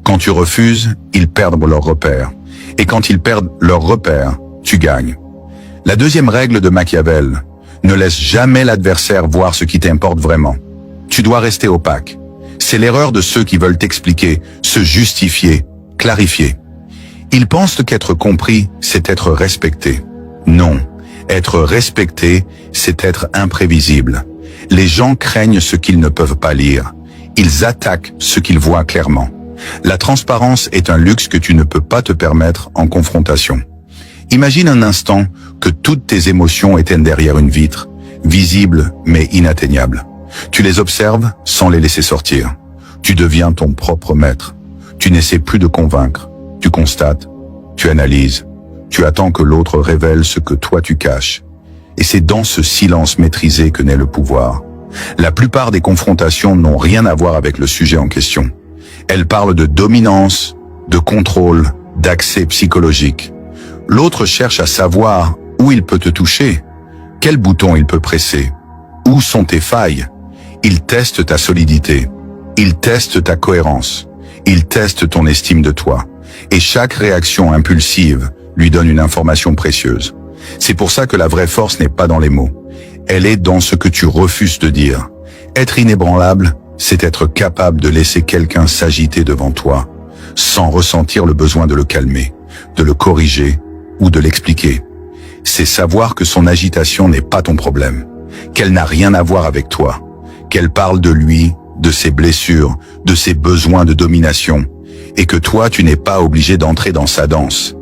Quand tu refuses, ils perdent leur repère. Et quand ils perdent leur repère, tu gagnes. La deuxième règle de Machiavel, ne laisse jamais l'adversaire voir ce qui t'importe vraiment. Tu dois rester opaque. C'est l'erreur de ceux qui veulent t'expliquer, se justifier, clarifier. Ils pensent qu'être compris, c'est être respecté. Non, être respecté, c'est être imprévisible. Les gens craignent ce qu'ils ne peuvent pas lire. Ils attaquent ce qu'ils voient clairement. La transparence est un luxe que tu ne peux pas te permettre en confrontation. Imagine un instant que toutes tes émotions étaient derrière une vitre, visibles mais inatteignables. Tu les observes sans les laisser sortir. Tu deviens ton propre maître. Tu n'essaies plus de convaincre. Tu constates, tu analyses, tu attends que l'autre révèle ce que toi tu caches. Et c'est dans ce silence maîtrisé que naît le pouvoir. La plupart des confrontations n'ont rien à voir avec le sujet en question. Elles parlent de dominance, de contrôle, d'accès psychologique. L'autre cherche à savoir où il peut te toucher, quel bouton il peut presser, où sont tes failles. Il teste ta solidité, il teste ta cohérence, il teste ton estime de toi. Et chaque réaction impulsive lui donne une information précieuse. C'est pour ça que la vraie force n'est pas dans les mots. Elle est dans ce que tu refuses de dire. Être inébranlable, c'est être capable de laisser quelqu'un s'agiter devant toi, sans ressentir le besoin de le calmer, de le corriger ou de l'expliquer. C'est savoir que son agitation n'est pas ton problème, qu'elle n'a rien à voir avec toi, qu'elle parle de lui, de ses blessures, de ses besoins de domination, et que toi tu n'es pas obligé d'entrer dans sa danse.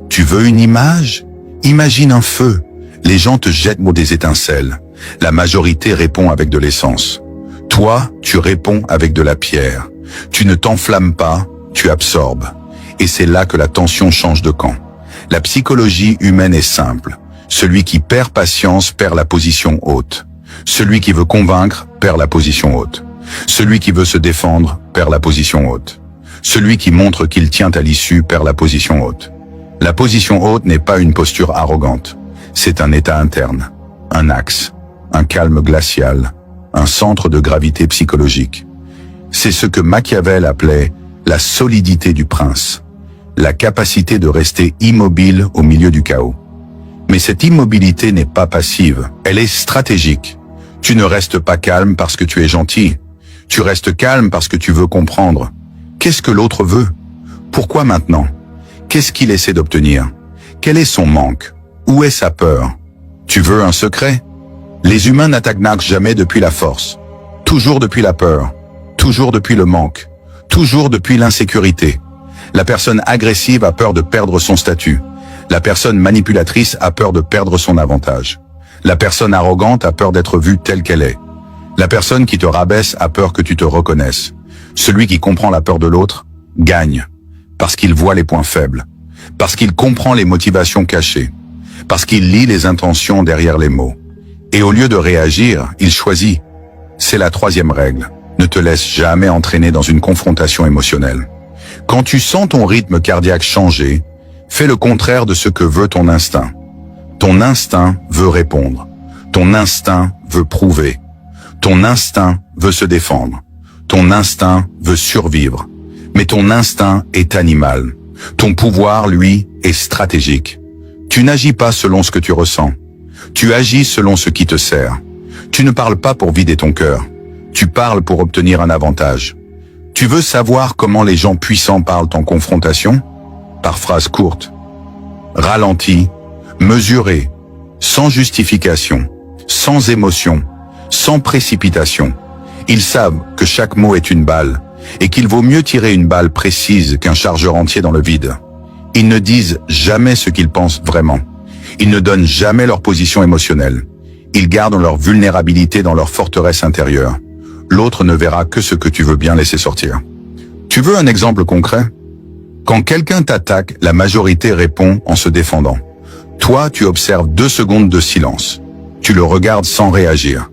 Tu veux une image? Imagine un feu. Les gens te jettent des étincelles. La majorité répond avec de l'essence. Toi, tu réponds avec de la pierre. Tu ne t'enflammes pas, tu absorbes. Et c'est là que la tension change de camp. La psychologie humaine est simple. Celui qui perd patience perd la position haute. Celui qui veut convaincre perd la position haute. Celui qui veut se défendre perd la position haute. Celui qui montre qu'il tient à l'issue perd la position haute. La position haute n'est pas une posture arrogante. C'est un état interne, un axe, un calme glacial, un centre de gravité psychologique. C'est ce que Machiavel appelait la solidité du prince, la capacité de rester immobile au milieu du chaos. Mais cette immobilité n'est pas passive, elle est stratégique. Tu ne restes pas calme parce que tu es gentil. Tu restes calme parce que tu veux comprendre. Qu'est-ce que l'autre veut? Pourquoi maintenant? Qu'est-ce qu'il essaie d'obtenir? Quel est son manque? Où est sa peur? Tu veux un secret? Les humains n'attaquent jamais depuis la force. Toujours depuis la peur. Toujours depuis le manque. Toujours depuis l'insécurité. La personne agressive a peur de perdre son statut. La personne manipulatrice a peur de perdre son avantage. La personne arrogante a peur d'être vue telle qu'elle est. La personne qui te rabaisse a peur que tu te reconnaisses. Celui qui comprend la peur de l'autre gagne. Parce qu'il voit les points faibles. Parce qu'il comprend les motivations cachées. Parce qu'il lit les intentions derrière les mots. Et au lieu de réagir, il choisit. C'est la troisième règle. Ne te laisse jamais entraîner dans une confrontation émotionnelle. Quand tu sens ton rythme cardiaque changer, fais le contraire de ce que veut ton instinct. Ton instinct veut répondre. Ton instinct veut prouver. Ton instinct veut se défendre. Ton instinct veut survivre. Mais ton instinct est animal. Ton pouvoir, lui, est stratégique. Tu n'agis pas selon ce que tu ressens. Tu agis selon ce qui te sert. Tu ne parles pas pour vider ton cœur. Tu parles pour obtenir un avantage. Tu veux savoir comment les gens puissants parlent en confrontation? Par phrases courtes, ralenties, mesurées, sans justification, sans émotion, sans précipitation. Ils savent que chaque mot est une balle et qu'il vaut mieux tirer une balle précise qu'un chargeur entier dans le vide. Ils ne disent jamais ce qu'ils pensent vraiment. Ils ne donnent jamais leur position émotionnelle. Ils gardent leur vulnérabilité dans leur forteresse intérieure. L'autre ne verra que ce que tu veux bien laisser sortir. Tu veux un exemple concret? Quand quelqu'un t'attaque, la majorité répond en se défendant. Toi, tu observes 2 secondes de silence. Tu le regardes sans réagir.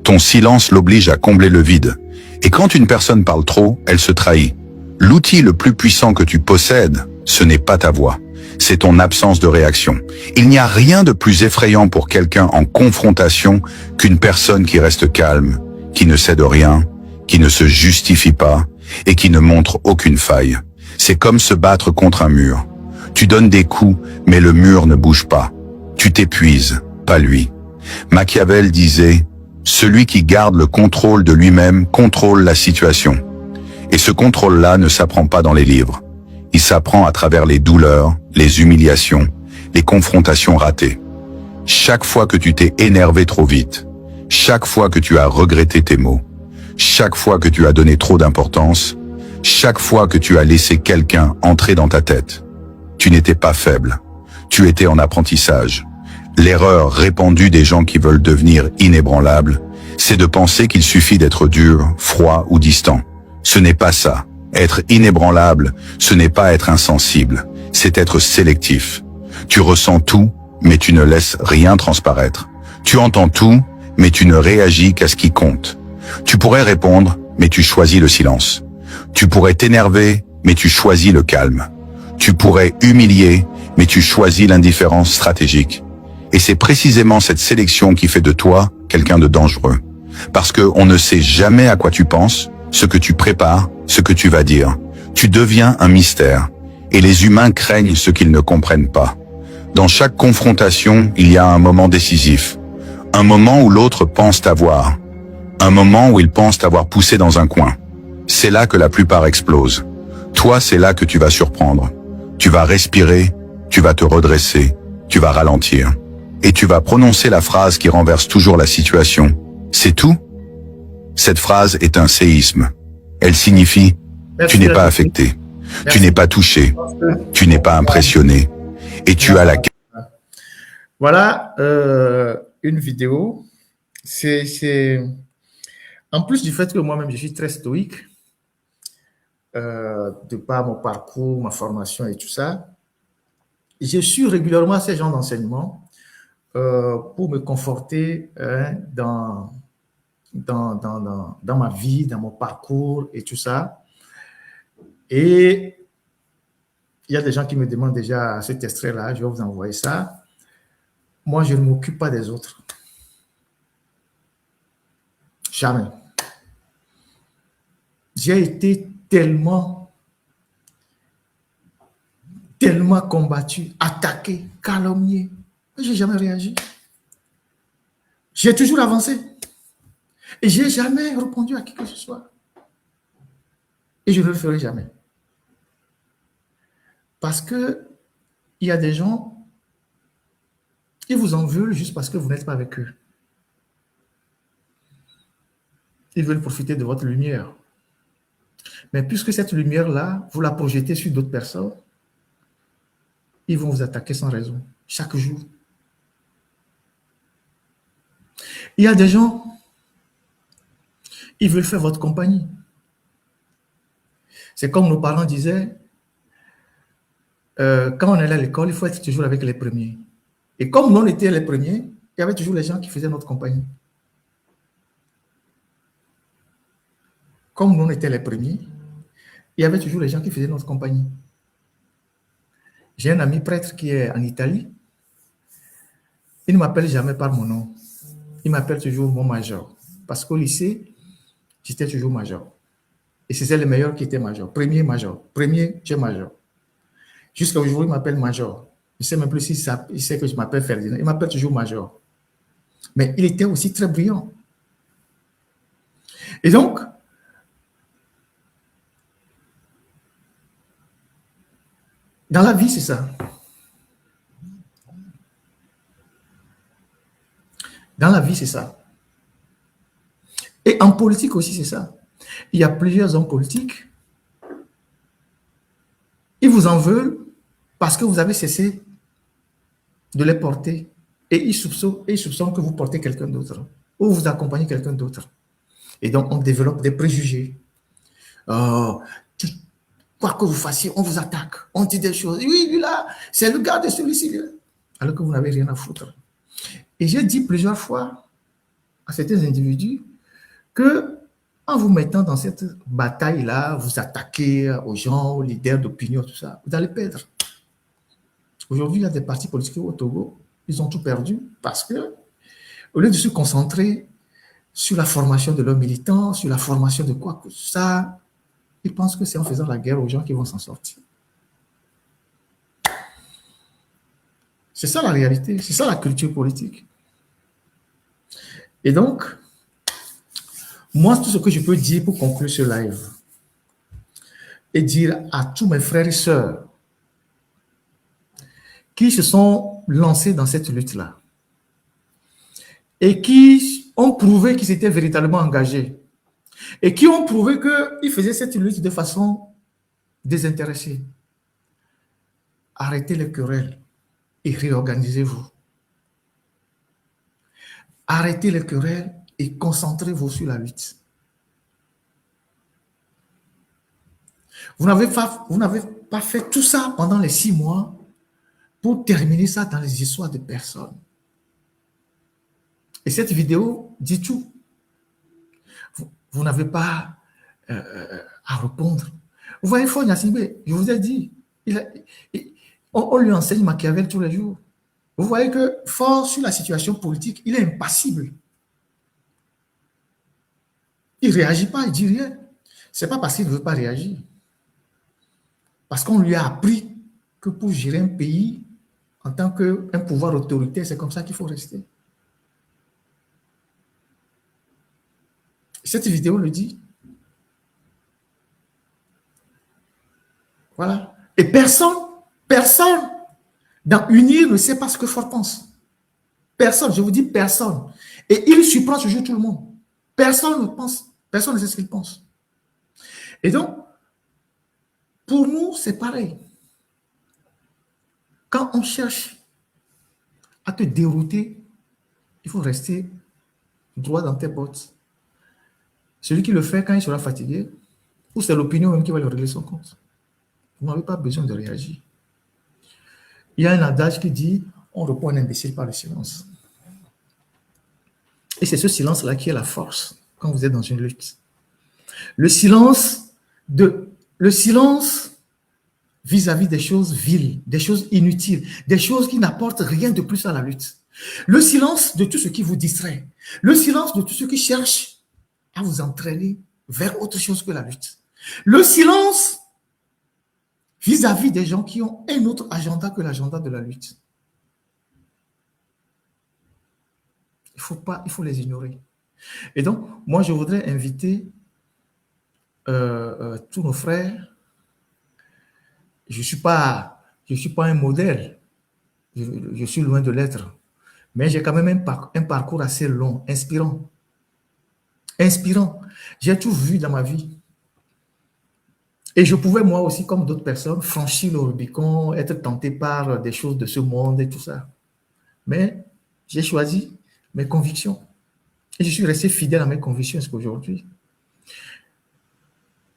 Ton silence l'oblige à combler le vide. Et quand une personne parle trop, elle se trahit. L'outil le plus puissant que tu possèdes, ce n'est pas ta voix. C'est ton absence de réaction. Il n'y a rien de plus effrayant pour quelqu'un en confrontation qu'une personne qui reste calme, qui ne cède rien, qui ne se justifie pas et qui ne montre aucune faille. C'est comme se battre contre un mur. Tu donnes des coups, mais le mur ne bouge pas. Tu t'épuises, pas lui. Machiavel disait « Celui qui garde le contrôle de lui-même contrôle la situation ». Et ce contrôle-là ne s'apprend pas dans les livres. Il s'apprend à travers les douleurs, les humiliations, les confrontations ratées. Chaque fois que tu t'es énervé trop vite, chaque fois que tu as regretté tes mots, chaque fois que tu as donné trop d'importance, chaque fois que tu as laissé quelqu'un entrer dans ta tête, tu n'étais pas faible, tu étais en apprentissage. L'erreur répandue des gens qui veulent devenir inébranlables, c'est de penser qu'il suffit d'être dur, froid ou distant. Ce n'est pas ça. Être inébranlable, ce n'est pas être insensible, c'est être sélectif. Tu ressens tout, mais tu ne laisses rien transparaître. Tu entends tout, mais tu ne réagis qu'à ce qui compte. Tu pourrais répondre, mais tu choisis le silence. Tu pourrais t'énerver, mais tu choisis le calme. Tu pourrais humilier, mais tu choisis l'indifférence stratégique. Et c'est précisément cette sélection qui fait de toi quelqu'un de dangereux. Parce que on ne sait jamais à quoi tu penses, ce que tu prépares, ce que tu vas dire. Tu deviens un mystère. Et les humains craignent ce qu'ils ne comprennent pas. Dans chaque confrontation, il y a un moment décisif. Un moment où l'autre pense t'avoir. Un moment où il pense t'avoir poussé dans un coin. C'est là que la plupart explosent. Toi, c'est là que tu vas surprendre. Tu vas respirer, tu vas te redresser, tu vas ralentir. Et tu vas prononcer la phrase qui renverse toujours la situation. C'est tout? Cette phrase est un séisme. Elle signifie « tu n'es pas affecté, tu n'es pas touché, tu n'es pas impressionné et tu as la…» Voilà une vidéo. En plus du fait que moi-même, je suis très stoïque, de par mon parcours, ma formation et tout ça, je suis régulièrement ces genres d'enseignements pour me conforter dans ma vie, dans mon parcours et tout ça. Et il y a des gens qui me demandent déjà cet extrait-là, je vais vous envoyer ça. Moi, je ne m'occupe pas des autres. Jamais. J'ai été tellement combattu, attaqué, calomnié. Je n'ai jamais réagi. J'ai toujours avancé. Et je n'ai jamais répondu à qui que ce soit. Et je ne le ferai jamais. Parce que il y a des gens qui vous en veulent juste parce que vous n'êtes pas avec eux. Ils veulent profiter de votre lumière. Mais puisque cette lumière-là, vous la projetez sur d'autres personnes, ils vont vous attaquer sans raison, chaque jour. Il y a des gens, ils veulent faire votre compagnie. C'est comme nos parents disaient, quand on est à l'école, il faut être toujours avec les premiers. Et comme nous, on était les premiers, il y avait toujours les gens qui faisaient notre compagnie. Comme nous, on était les premiers, il y avait toujours les gens qui faisaient notre compagnie. J'ai un ami prêtre qui est en Italie. Il ne m'appelle jamais par mon nom. Il m'appelle toujours mon major. Parce qu'au lycée, j'étais toujours major. Et c'était le meilleur qui était major. Premier, tu es major. Jusqu'à aujourd'hui, il m'appelle major. Je ne sais même plus si il sait que je m'appelle Ferdinand. Il m'appelle toujours major. Mais il était aussi très brillant. Et donc, dans la vie, c'est ça. Dans la vie, c'est ça. Et en politique aussi, c'est ça. Il y a plusieurs hommes politiques. Ils vous en veulent parce que vous avez cessé de les porter. Et ils soupçonnent que vous portez quelqu'un d'autre. Ou vous accompagnez quelqu'un d'autre. Et donc, on développe des préjugés. Quoi que vous fassiez, on vous attaque. On dit des choses. Oui, lui là, c'est le gars de celui-ci. Alors que vous n'avez rien à foutre. Et j'ai dit plusieurs fois à certains individus que en vous mettant dans cette bataille-là, vous attaquez aux gens, aux leaders d'opinion, tout ça, vous allez perdre. Aujourd'hui, il y a des partis politiques au Togo, ils ont tout perdu parce que, au lieu de se concentrer sur la formation de leurs militants, sur la formation de quoi que ça, ils pensent que c'est en faisant la guerre aux gens qui vont s'en sortir. C'est ça la réalité, c'est ça la culture politique. Et donc, moi, tout ce que je peux dire pour conclure ce live, et dire à tous mes frères et sœurs qui se sont lancés dans cette lutte-là et qui ont prouvé qu'ils étaient véritablement engagés et qui ont prouvé qu'ils faisaient cette lutte de façon désintéressée. Arrêtez les querelles et réorganisez-vous. Arrêtez les querelles et concentrez-vous sur la lutte. Vous n'avez pas fait tout ça pendant les 6 mois pour terminer ça dans les histoires de personnes. Et cette vidéo dit tout. Vous n'avez pas à répondre. Vous voyez, Faure Gnassingbé, je vous ai dit, on lui enseigne Machiavel tous les jours. Vous voyez que Faure, sur la situation politique, il est impassible. Il ne réagit pas, il ne dit rien. Ce n'est pas parce qu'il ne veut pas réagir. Parce qu'on lui a appris que pour gérer un pays, en tant qu'un pouvoir autoritaire, c'est comme ça qu'il faut rester. Cette vidéo le dit. Voilà. Et personne dans Unir ne sait pas ce que Faure pense. Personne, je vous dis personne. Et il surprend toujours tout le monde. Personne ne pense, personne ne sait ce qu'il pense. Et donc, pour nous, c'est pareil. Quand on cherche à te dérouter, il faut rester droit dans tes bottes. Celui qui le fait quand il sera fatigué, ou c'est l'opinion même qui va lui régler son compte. Vous n'avez pas besoin de réagir. Il y a un adage qui dit « on répond un imbécile par le silence ». Et c'est ce silence-là qui est la force quand vous êtes dans une lutte. Le silence vis-à-vis des choses viles, des choses inutiles, des choses qui n'apportent rien de plus à la lutte. Le silence de tout ce qui vous distrait. Le silence de tout ce qui cherche à vous entraîner vers autre chose que la lutte. Le silence vis-à-vis des gens qui ont un autre agenda que l'agenda de la lutte. Il faut les ignorer. Et donc, moi, je voudrais inviter tous nos frères. Je ne suis pas un modèle. Je suis loin de l'être. Mais j'ai quand même un parcours assez long, inspirant. Inspirant. J'ai tout vu dans ma vie. Et je pouvais, moi aussi, comme d'autres personnes, franchir le Rubicon, être tenté par des choses de ce monde et tout ça. Mais j'ai choisi mes convictions. Et je suis resté fidèle à mes convictions jusqu'à aujourd'hui.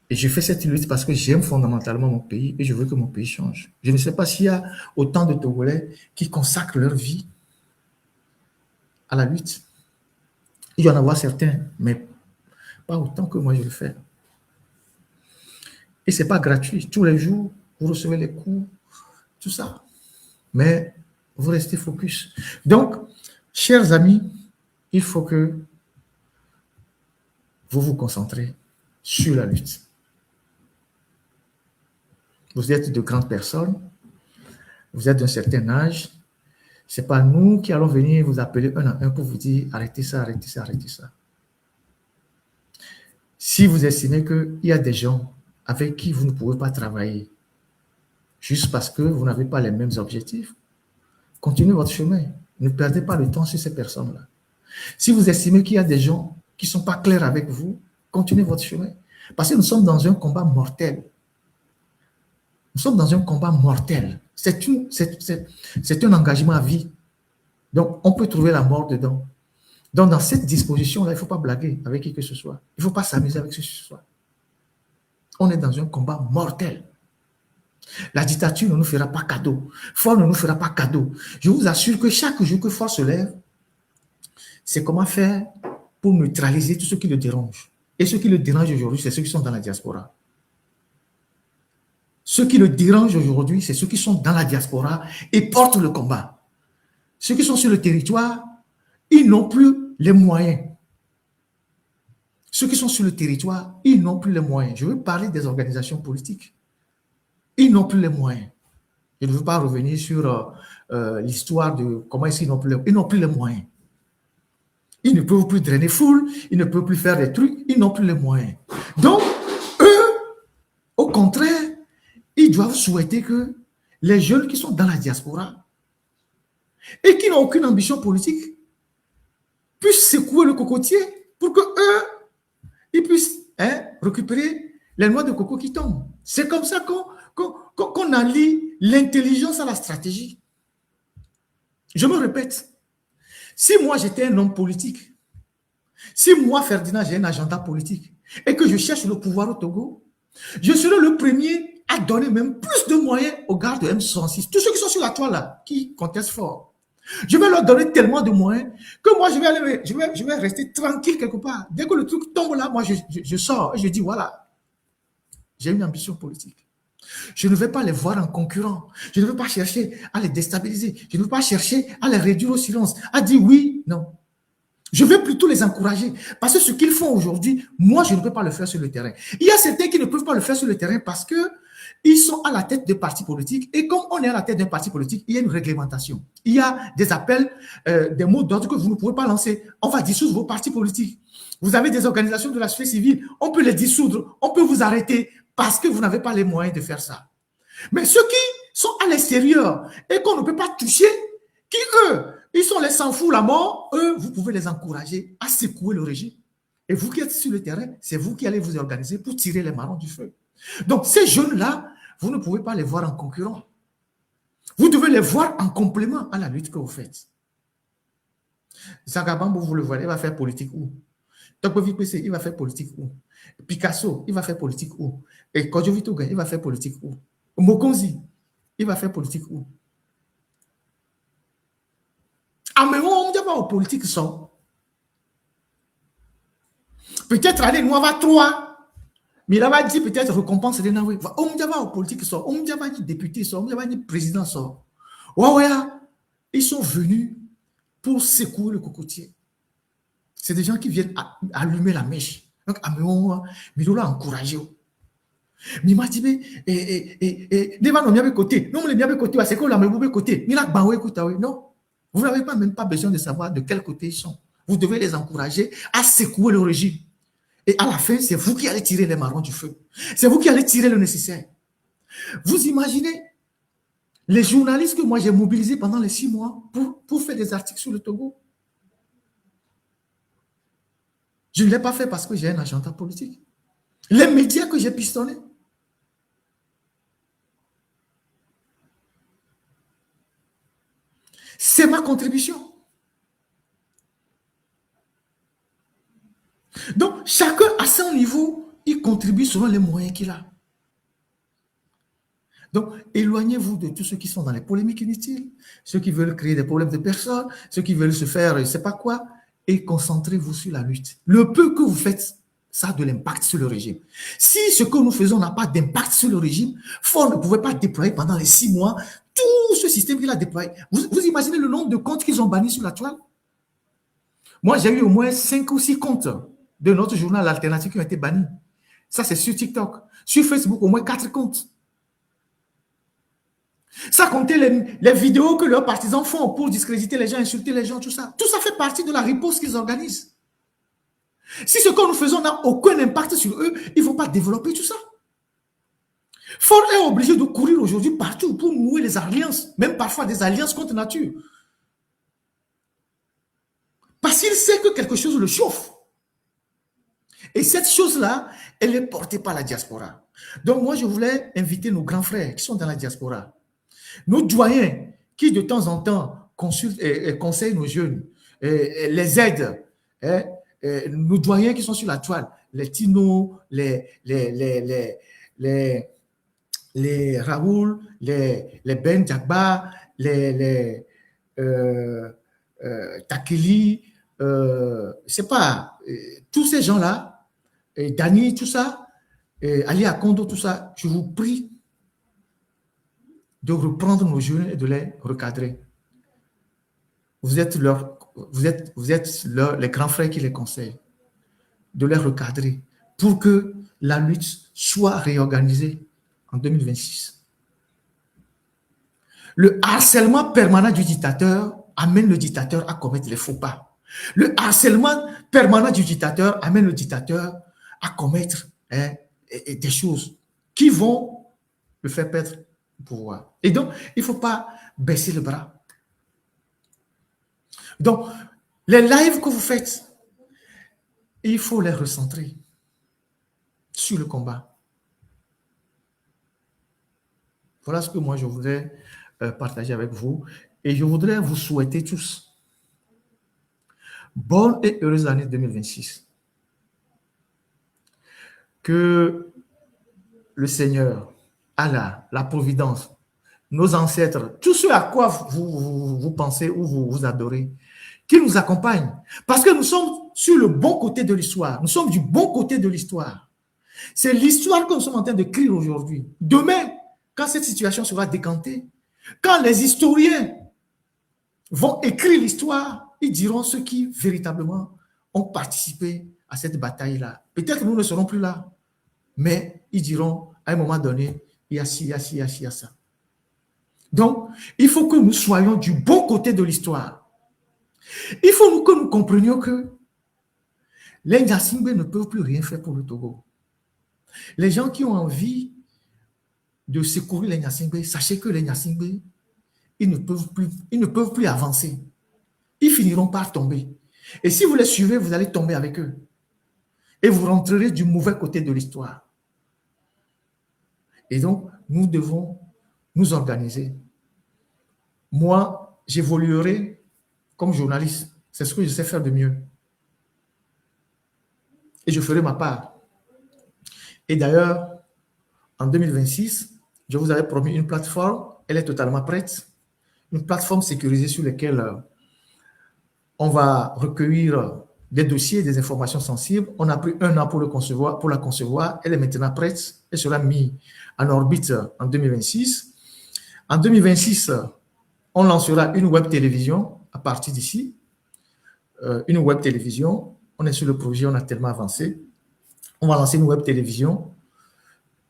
Et je fais cette lutte parce que j'aime fondamentalement mon pays et je veux que mon pays change. Je ne sais pas s'il y a autant de Togolais qui consacrent leur vie à la lutte. Il y en a certains, mais pas autant que moi je le fais. Et ce n'est pas gratuit. Tous les jours, vous recevez les cours, tout ça. Mais vous restez focus. Donc, chers amis, il faut que vous vous concentrez sur la lutte. Vous êtes de grandes personnes, vous êtes d'un certain âge. Ce n'est pas nous qui allons venir vous appeler un à un pour vous dire arrêtez ça, arrêtez ça, arrêtez ça. Si vous estimez qu'il y a des gens avec qui vous ne pouvez pas travailler, juste parce que vous n'avez pas les mêmes objectifs, continuez votre chemin. Ne perdez pas le temps sur ces personnes-là. Si vous estimez qu'il y a des gens qui ne sont pas clairs avec vous, continuez votre chemin. Parce que nous sommes dans un combat mortel. Nous sommes dans un combat mortel. C'est un engagement à vie. Donc, on peut trouver la mort dedans. Donc, dans cette disposition-là, il ne faut pas blaguer avec qui que ce soit. Il ne faut pas s'amuser avec qui que ce soit. On est dans un combat mortel. La dictature ne nous fera pas cadeau. Force ne nous fera pas cadeau. Je vous assure que chaque jour que Force se lève, c'est comment faire pour neutraliser tout ce qui le dérange. Et ce qui le dérange aujourd'hui, c'est ceux qui sont dans la diaspora. Ceux qui le dérangent aujourd'hui, c'est ceux qui sont dans la diaspora et portent le combat. Ceux qui sont sur le territoire, ils n'ont plus les moyens. Ceux qui sont sur le territoire, ils n'ont plus les moyens. Je veux parler des organisations politiques. Ils n'ont plus les moyens. Je ne veux pas revenir sur l'histoire de comment ils n'ont plus les moyens. Ils ne peuvent plus drainer foule, ils ne peuvent plus faire des trucs, ils n'ont plus les moyens. Donc, eux, au contraire, ils doivent souhaiter que les jeunes qui sont dans la diaspora et qui n'ont aucune ambition politique puissent secouer le cocotier pour que eux, ils puissent récupérer les noix de coco qui tombent. C'est comme ça qu'on allie l'intelligence à la stratégie. Je me répète, si moi j'étais un homme politique, si moi Ferdinand j'ai un agenda politique et que je cherche le pouvoir au Togo, je serai le premier à donner même plus de moyens aux gardes de M66. Tous ceux qui sont sur la toile là, qui contestent fort. Je vais leur donner tellement de moyens que moi je vais rester tranquille quelque part. Dès que le truc tombe là, moi je sors et je dis voilà, j'ai une ambition politique. Je ne vais pas les voir en concurrent. Je ne veux pas chercher à les déstabiliser. Je ne veux pas chercher à les réduire au silence, à dire oui, non. Je vais plutôt les encourager. Parce que ce qu'ils font aujourd'hui, moi, je ne peux pas le faire sur le terrain. Il y a certains qui ne peuvent pas le faire sur le terrain parce qu'ils sont à la tête de partis politiques. Et comme on est à la tête d'un parti politique, il y a une réglementation. Il y a des appels, des mots d'ordre que vous ne pouvez pas lancer. On va dissoudre vos partis politiques. Vous avez des organisations de la société civile. On peut les dissoudre. On peut vous arrêter parce que vous n'avez pas les moyens de faire ça. Mais ceux qui sont à l'extérieur et qu'on ne peut pas toucher, qui eux, ils sont les sans-fous la mort, eux, vous pouvez les encourager à secouer le régime. Et vous qui êtes sur le terrain, c'est vous qui allez vous organiser pour tirer les marrons du feu. Donc ces jeunes-là, vous ne pouvez pas les voir en concurrent. Vous devez les voir en complément à la lutte que vous faites. Zagabambo, vous le voyez, il va faire politique où? Tokovi PC, il va faire politique où? Picasso, il va faire politique où? Et Kodjovito Toga, il va faire politique où? Mokonzi, il va faire politique où? Ah, mais on ne dit pas aux politiques sont. Peut-être aller nous avoir trois. Mais il va dire peut-être récompense de Naoué. On ne dit pas aux politiques sont. On ne dit pas ni député sont. On ne dit pas ni président sont. Ouais, ils sont venus pour secouer le cocotier. C'est des gens qui viennent allumer la mèche. Donc, mais on l'a encouragé. Mais il m'a dit, côté. Non, les côté, c'est quoi la même côté? Non. Vous n'avez même pas besoin de savoir de quel côté ils sont. Vous devez les encourager à secouer le régime. Et à la fin, c'est vous qui allez tirer les marrons du feu. C'est vous qui allez tirer le nécessaire. Vous imaginez les journalistes que moi j'ai mobilisés pendant les 6 mois pour faire des articles sur le Togo. Je ne l'ai pas fait parce que j'ai un agenda politique. Les médias que j'ai pistonnés. C'est ma contribution. Donc, chacun à son niveau, il contribue selon les moyens qu'il a. Donc, éloignez-vous de tous ceux qui sont dans les polémiques inutiles, ceux qui veulent créer des problèmes de personnes, ceux qui veulent se faire je ne sais pas quoi, et concentrez-vous sur la lutte. Le peu que vous faites, ça a de l'impact sur le régime. Si ce que nous faisons n'a pas d'impact sur le régime, Ford ne pouvait pas déployer pendant les 6 mois tout ce système qu'il a déployé. Vous imaginez le nombre de comptes qu'ils ont bannis sur la toile? Moi, j'ai eu au moins 5 ou 6 comptes de notre journal alternatif qui ont été bannis. Ça, c'est sur TikTok. Sur Facebook, au moins 4 comptes. Ça comptait les vidéos que leurs partisans font pour discréditer les gens, insulter les gens, tout ça. Tout ça fait partie de la riposte qu'ils organisent. Si ce que nous faisons n'a aucun impact sur eux, ils ne vont pas développer tout ça. Ford est obligé de courir aujourd'hui partout pour nouer les alliances, même parfois des alliances contre nature. Parce qu'il sait que quelque chose le chauffe. Et cette chose-là, elle est portée par la diaspora. Donc moi, je voulais inviter nos grands frères qui sont dans la diaspora, nos doyens qui de temps en temps consultent et conseillent nos jeunes, les aident, nos doyens qui sont sur la toile, les Tino, les Raoul, les Ben Djagba, les Takeli, je sais pas, tous ces gens-là, Dani, tout ça, Ali Akondo, tout ça, je vous prie de reprendre nos jeunes et de les recadrer. Vous êtes les grands frères qui les conseillent, de les recadrer pour que la lutte soit réorganisée en 2026. Le harcèlement permanent du dictateur amène le dictateur à commettre les faux pas. Le harcèlement permanent du dictateur amène le dictateur à commettre des choses qui vont le faire perdre le pouvoir. Et donc, il ne faut pas baisser le bras. Donc, les lives que vous faites, il faut les recentrer sur le combat. Voilà ce que moi je voudrais partager avec vous. Et je voudrais vous souhaiter tous bonne et heureuse année 2026. Que le Seigneur, Allah, la Providence, nos ancêtres, tout ce à quoi vous pensez ou vous adorez, qu'ils nous accompagnent. Parce que nous sommes sur le bon côté de l'histoire. Nous sommes du bon côté de l'histoire. C'est l'histoire que nous sommes en train d'écrire aujourd'hui. Demain, quand cette situation sera décantée, quand les historiens vont écrire l'histoire, ils diront ceux qui véritablement ont participé à cette bataille-là. Peut-être que nous ne serons plus là, mais ils diront à un moment donné, il y a ci, il y a ci, il y a ci, il y a ça. Donc, il faut que nous soyons du bon côté de l'histoire. Il faut que nous comprenions que les Nyasingbe ne peuvent plus rien faire pour le Togo. Les gens qui ont envie de secourir les Nyasingbe, sachez que les Nyasingbe, ils ne peuvent plus avancer. Ils finiront par tomber. Et si vous les suivez, vous allez tomber avec eux. Et vous rentrerez du mauvais côté de l'histoire. Et donc, nous devons nous organiser. Moi, j'évoluerai comme journaliste. C'est ce que je sais faire de mieux. Et je ferai ma part. Et d'ailleurs, en 2026, je vous avais promis une plateforme. Elle est totalement prête. Une plateforme sécurisée sur laquelle on va recueillir des dossiers, des informations sensibles. On a pris 1 an pour la concevoir. Elle est maintenant prête. Elle sera mise en orbite en 2026. En 2026, on lancera une web télévision à partir d'ici. Une web télévision. On est sur le projet, on a tellement avancé. On va lancer une web télévision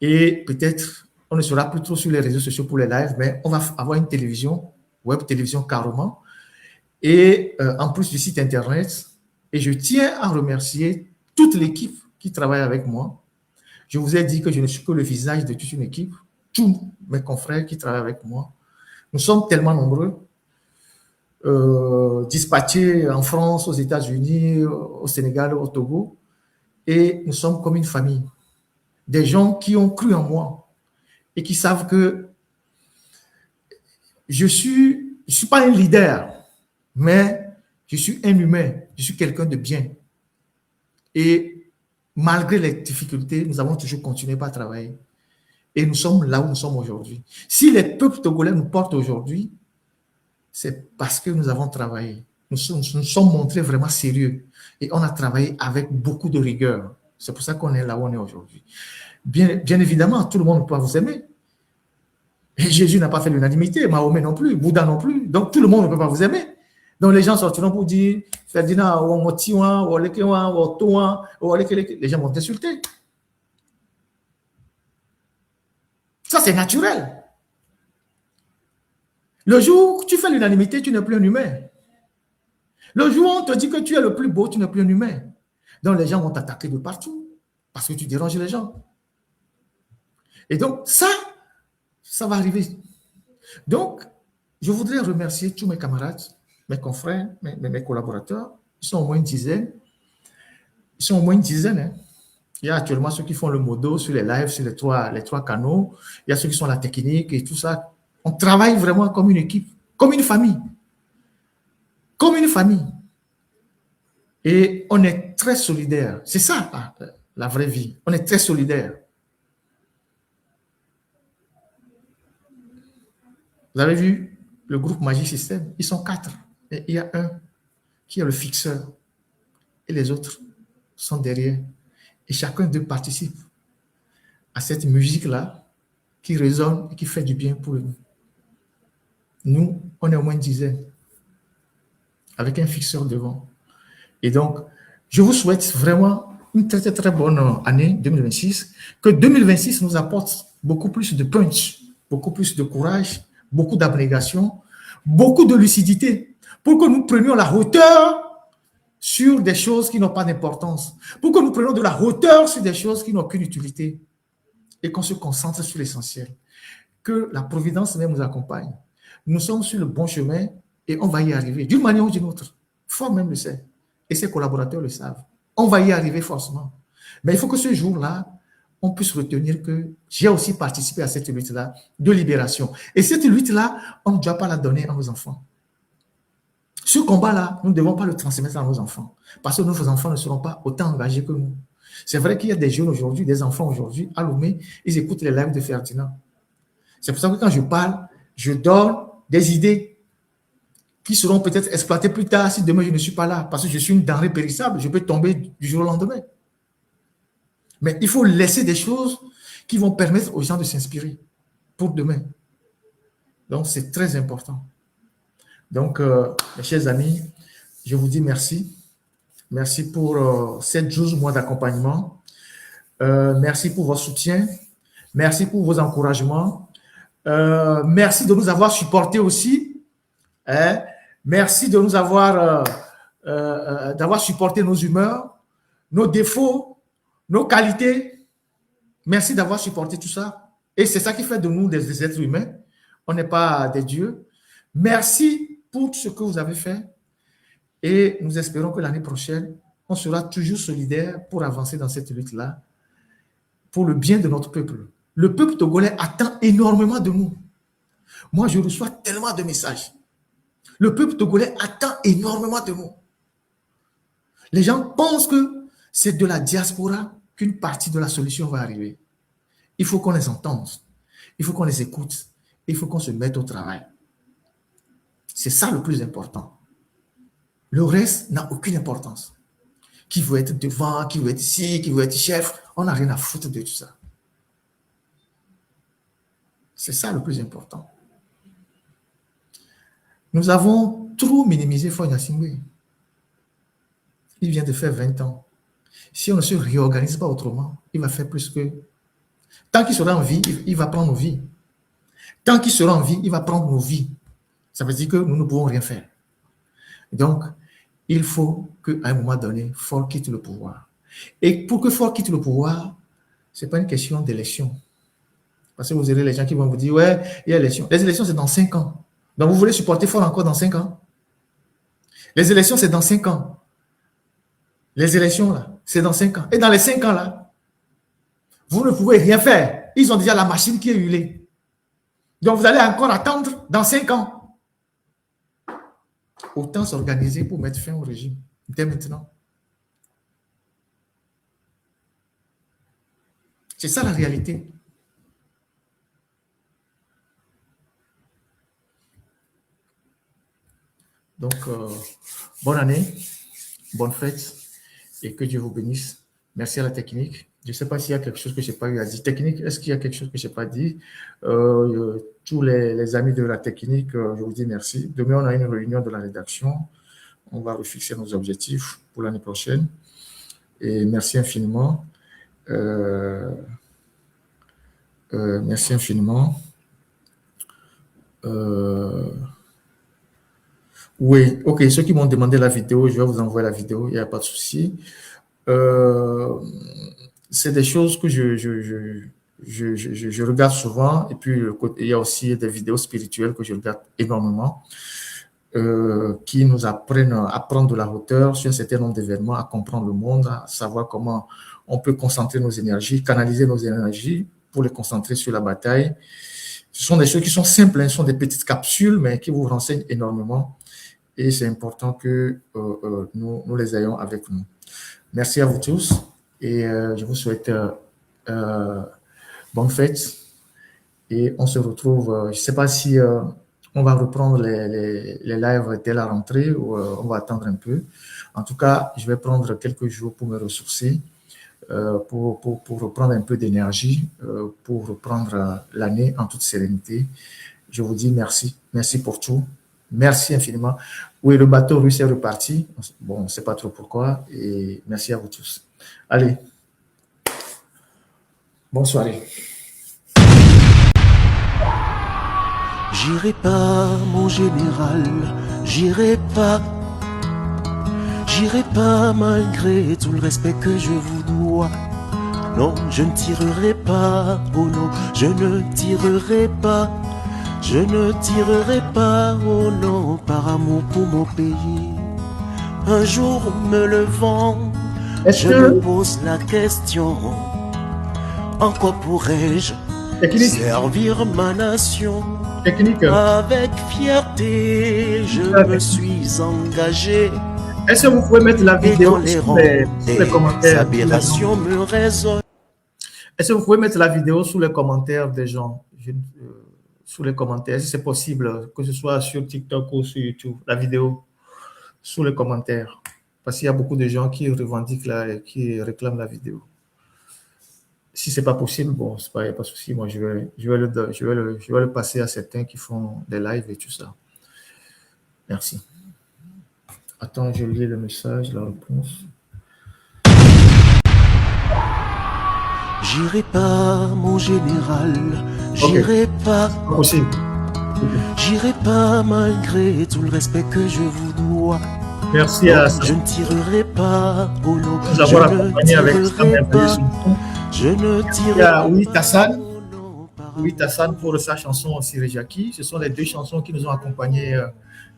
et peut-être on ne sera plus trop sur les réseaux sociaux pour les lives, mais on va avoir une télévision, web télévision carrément, et en plus du site internet. Et je tiens à remercier toute l'équipe qui travaille avec moi. Je vous ai dit que je ne suis que le visage de toute une équipe, tous mes confrères qui travaillent avec moi. Nous sommes tellement nombreux, dispatchés en France, aux États-Unis, au Sénégal, au Togo, et nous sommes comme une famille. Des gens qui ont cru en moi et qui savent que je suis pas un leader, mais je suis un humain, je suis quelqu'un de bien. Et malgré les difficultés, nous avons toujours continué par travailler. Et nous sommes là où nous sommes aujourd'hui. Si les peuples togolais nous portent aujourd'hui, c'est parce que nous avons travaillé. Nous sommes montrés vraiment sérieux. Et on a travaillé avec beaucoup de rigueur. C'est pour ça qu'on est là où on est aujourd'hui. Bien évidemment, tout le monde ne peut pas vous aimer. Et Jésus n'a pas fait l'unanimité, Mahomet non plus, Bouddha non plus. Donc, tout le monde ne peut pas vous aimer. Donc, les gens sortiront pour dire Ferdinand, les gens vont t'insulter. Ça, c'est naturel. Le jour où tu fais l'unanimité, tu n'es plus un humain. Le jour où on te dit que tu es le plus beau, tu n'es plus un humain. Donc, les gens vont t'attaquer de partout parce que tu déranges les gens. Et donc, ça va arriver. Donc, je voudrais remercier tous mes camarades, mes confrères, mes collaborateurs. Ils sont au moins une dizaine. Hein. Il y a actuellement ceux qui font le modo sur les lives, sur les trois canaux. Il y a ceux qui sont la technique et tout ça. On travaille vraiment comme une équipe, comme une famille. Comme une famille. Et on est très solidaires. C'est ça, la vraie vie. On est très solidaires. Vous avez vu le groupe Magic System? Ils sont 4. Et il y a un qui est le fixeur. Et les autres sont derrière. Et chacun d'eux participe à cette musique-là qui résonne et qui fait du bien pour nous. Nous, on est au moins une dizaine avec un fixeur devant. Et donc, je vous souhaite vraiment une très, très, très bonne année 2026. Que 2026 nous apporte beaucoup plus de punch, beaucoup plus de courage, beaucoup d'abnégation, beaucoup de lucidité pour que nous prenions la hauteur sur des choses qui n'ont pas d'importance, pour que nous prenions de la hauteur sur des choses qui n'ont aucune utilité et qu'on se concentre sur l'essentiel. Que la providence même nous accompagne. Nous sommes sur le bon chemin et on va y arriver d'une manière ou d'une autre. Fort même le sait et ses collaborateurs le savent. On va y arriver forcément. Mais il faut que ce jour-là, on puisse retenir que j'ai aussi participé à cette lutte-là de libération. Et cette lutte-là, on ne doit pas la donner à nos enfants. Ce combat-là, nous ne devons pas le transmettre à nos enfants parce que nos enfants ne seront pas autant engagés que nous. C'est vrai qu'il y a des jeunes aujourd'hui, des enfants aujourd'hui, à Lomé, ils écoutent les lives de Ferdinand. C'est pour ça que quand je parle, je donne des idées qui seront peut-être exploitées plus tard si demain je ne suis pas là parce que je suis une denrée périssable, je peux tomber du jour au lendemain. Mais il faut laisser des choses qui vont permettre aux gens de s'inspirer pour demain. Donc, c'est très important. Donc, mes chers amis, je vous dis merci. Merci pour ces 12 mois d'accompagnement. Merci pour votre soutien. Merci pour vos encouragements. Merci de nous avoir supportés aussi. Hein? Merci de nous avoir d'avoir supporté nos humeurs, nos défauts, nos qualités. Merci d'avoir supporté tout ça. Et c'est ça qui fait de nous des êtres humains. On n'est pas des dieux. Merci pour tout ce que vous avez fait. Et nous espérons que l'année prochaine, on sera toujours solidaires pour avancer dans cette lutte-là, pour le bien de notre peuple. Le peuple togolais attend énormément de nous. Moi, je reçois tellement de messages. Le peuple togolais attend énormément de nous. Les gens pensent que c'est de la diaspora qu'une partie de la solution va arriver. Il faut qu'on les entende. Il faut qu'on les écoute. Il faut qu'on se mette au travail. C'est ça le plus important. Le reste n'a aucune importance. Qui veut être devant, qui veut être ici, qui veut être chef, on n'a rien à foutre de tout ça. C'est ça le plus important. Nous avons trop minimisé Faure Gnassingbé. Il vient de faire 20 ans. Si on ne se réorganise pas autrement, il va faire plus que... Tant qu'il sera en vie, il va prendre nos vies. Tant qu'il sera en vie, il va prendre nos vies. Ça veut dire que nous ne pouvons rien faire. Donc, il faut qu'à un moment donné, Faure quitte le pouvoir. Et pour que Faure quitte le pouvoir, ce n'est pas une question d'élection. Parce que vous aurez les gens qui vont vous dire, ouais, il y a élection. Les élections, c'est dans 5 ans. Donc, vous voulez supporter Faure encore dans 5 ans? Les élections, c'est dans 5 ans. Les élections, là, c'est dans 5 ans. Et dans les 5 ans, là, vous ne pouvez rien faire. Ils ont déjà la machine qui est huilée. Donc, vous allez encore attendre dans 5 ans. Autant s'organiser pour mettre fin au régime dès maintenant. C'est ça la réalité. Donc, bonne année, bonne fête et que Dieu vous bénisse. Merci à la technique. Je ne sais pas s'il y a quelque chose que je n'ai pas eu à dire. Technique, est-ce qu'il y a quelque chose que je n'ai pas dit? Tous les amis de la technique, je vous dis merci. Demain, on a une réunion de la rédaction. On va refixer nos objectifs pour l'année prochaine. Et merci infiniment. Merci infiniment. Oui, ok. Ceux qui m'ont demandé la vidéo, je vais vous envoyer la vidéo. Il n'y a pas de souci. C'est des choses que je regarde souvent. Et puis, il y a aussi des vidéos spirituelles que je regarde énormément, qui nous apprennent à prendre de la hauteur sur un certain nombre d'événements, à comprendre le monde, à savoir comment on peut concentrer nos énergies, canaliser nos énergies pour les concentrer sur la bataille. Ce sont des choses qui sont simples, hein, ce sont des petites capsules, mais qui vous renseignent énormément. Et c'est important que nous les ayons avec nous. Merci à vous tous et je vous souhaite bonne fête. Et on se retrouve, je ne sais pas si on va reprendre les lives dès la rentrée ou on va attendre un peu. En tout cas, je vais prendre quelques jours pour me ressourcer, pour reprendre un peu d'énergie, pour reprendre l'année en toute sérénité. Je vous dis merci. Merci pour tout. Merci infiniment. Oui, le bateau russe est reparti. Bon, on ne sait pas trop pourquoi. Et merci à vous tous. Allez. Bonne soirée. J'irai pas, mon général, j'irai pas malgré tout le respect que je vous dois. Non, je ne tirerai pas, oh non, je ne tirerai pas. Je ne tirerai pas, oh non, par amour pour mon pays. Un jour me levant, je me pose la question, en quoi pourrais-je servir ma nation? Avec fierté, je me suis engagé. Est-ce que vous pouvez mettre la vidéo sous les commentaires? Aberrations me résonnent. Est-ce que vous pouvez mettre la vidéo sous les commentaires des gens? Sous les commentaires, si c'est possible, que ce soit sur TikTok ou sur YouTube, la vidéo sous les commentaires. Parce qu'il y a beaucoup de gens qui revendiquent qui réclament la vidéo. Si ce n'est pas possible, bon, il n'y a pas de souci. Moi, je vais le passer à certains qui font des lives et tout ça. Merci. Attends, je lis le message, la réponse. J'irai pas, mon général, j'irai pas. Possible. J'irai pas malgré tout le respect que je vous dois. Merci à je ne tirerai pas, oh non, nous avoir accompagnés avec pas. Je ne tirerai pas. Oui, Tassan. Oui, Tassan pour sa chanson Sirejaki. Ce sont les deux chansons qui nous ont accompagnés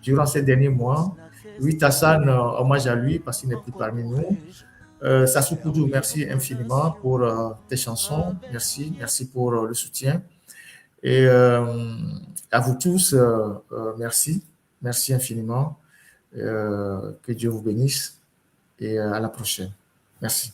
durant ces derniers mois. Oui, Tassan, hommage à lui parce qu'il n'est plus parmi nous. Sassou Koudou, merci infiniment pour tes chansons. Merci pour le soutien. Et à vous tous, merci. Merci infiniment. Que Dieu vous bénisse et à la prochaine. Merci.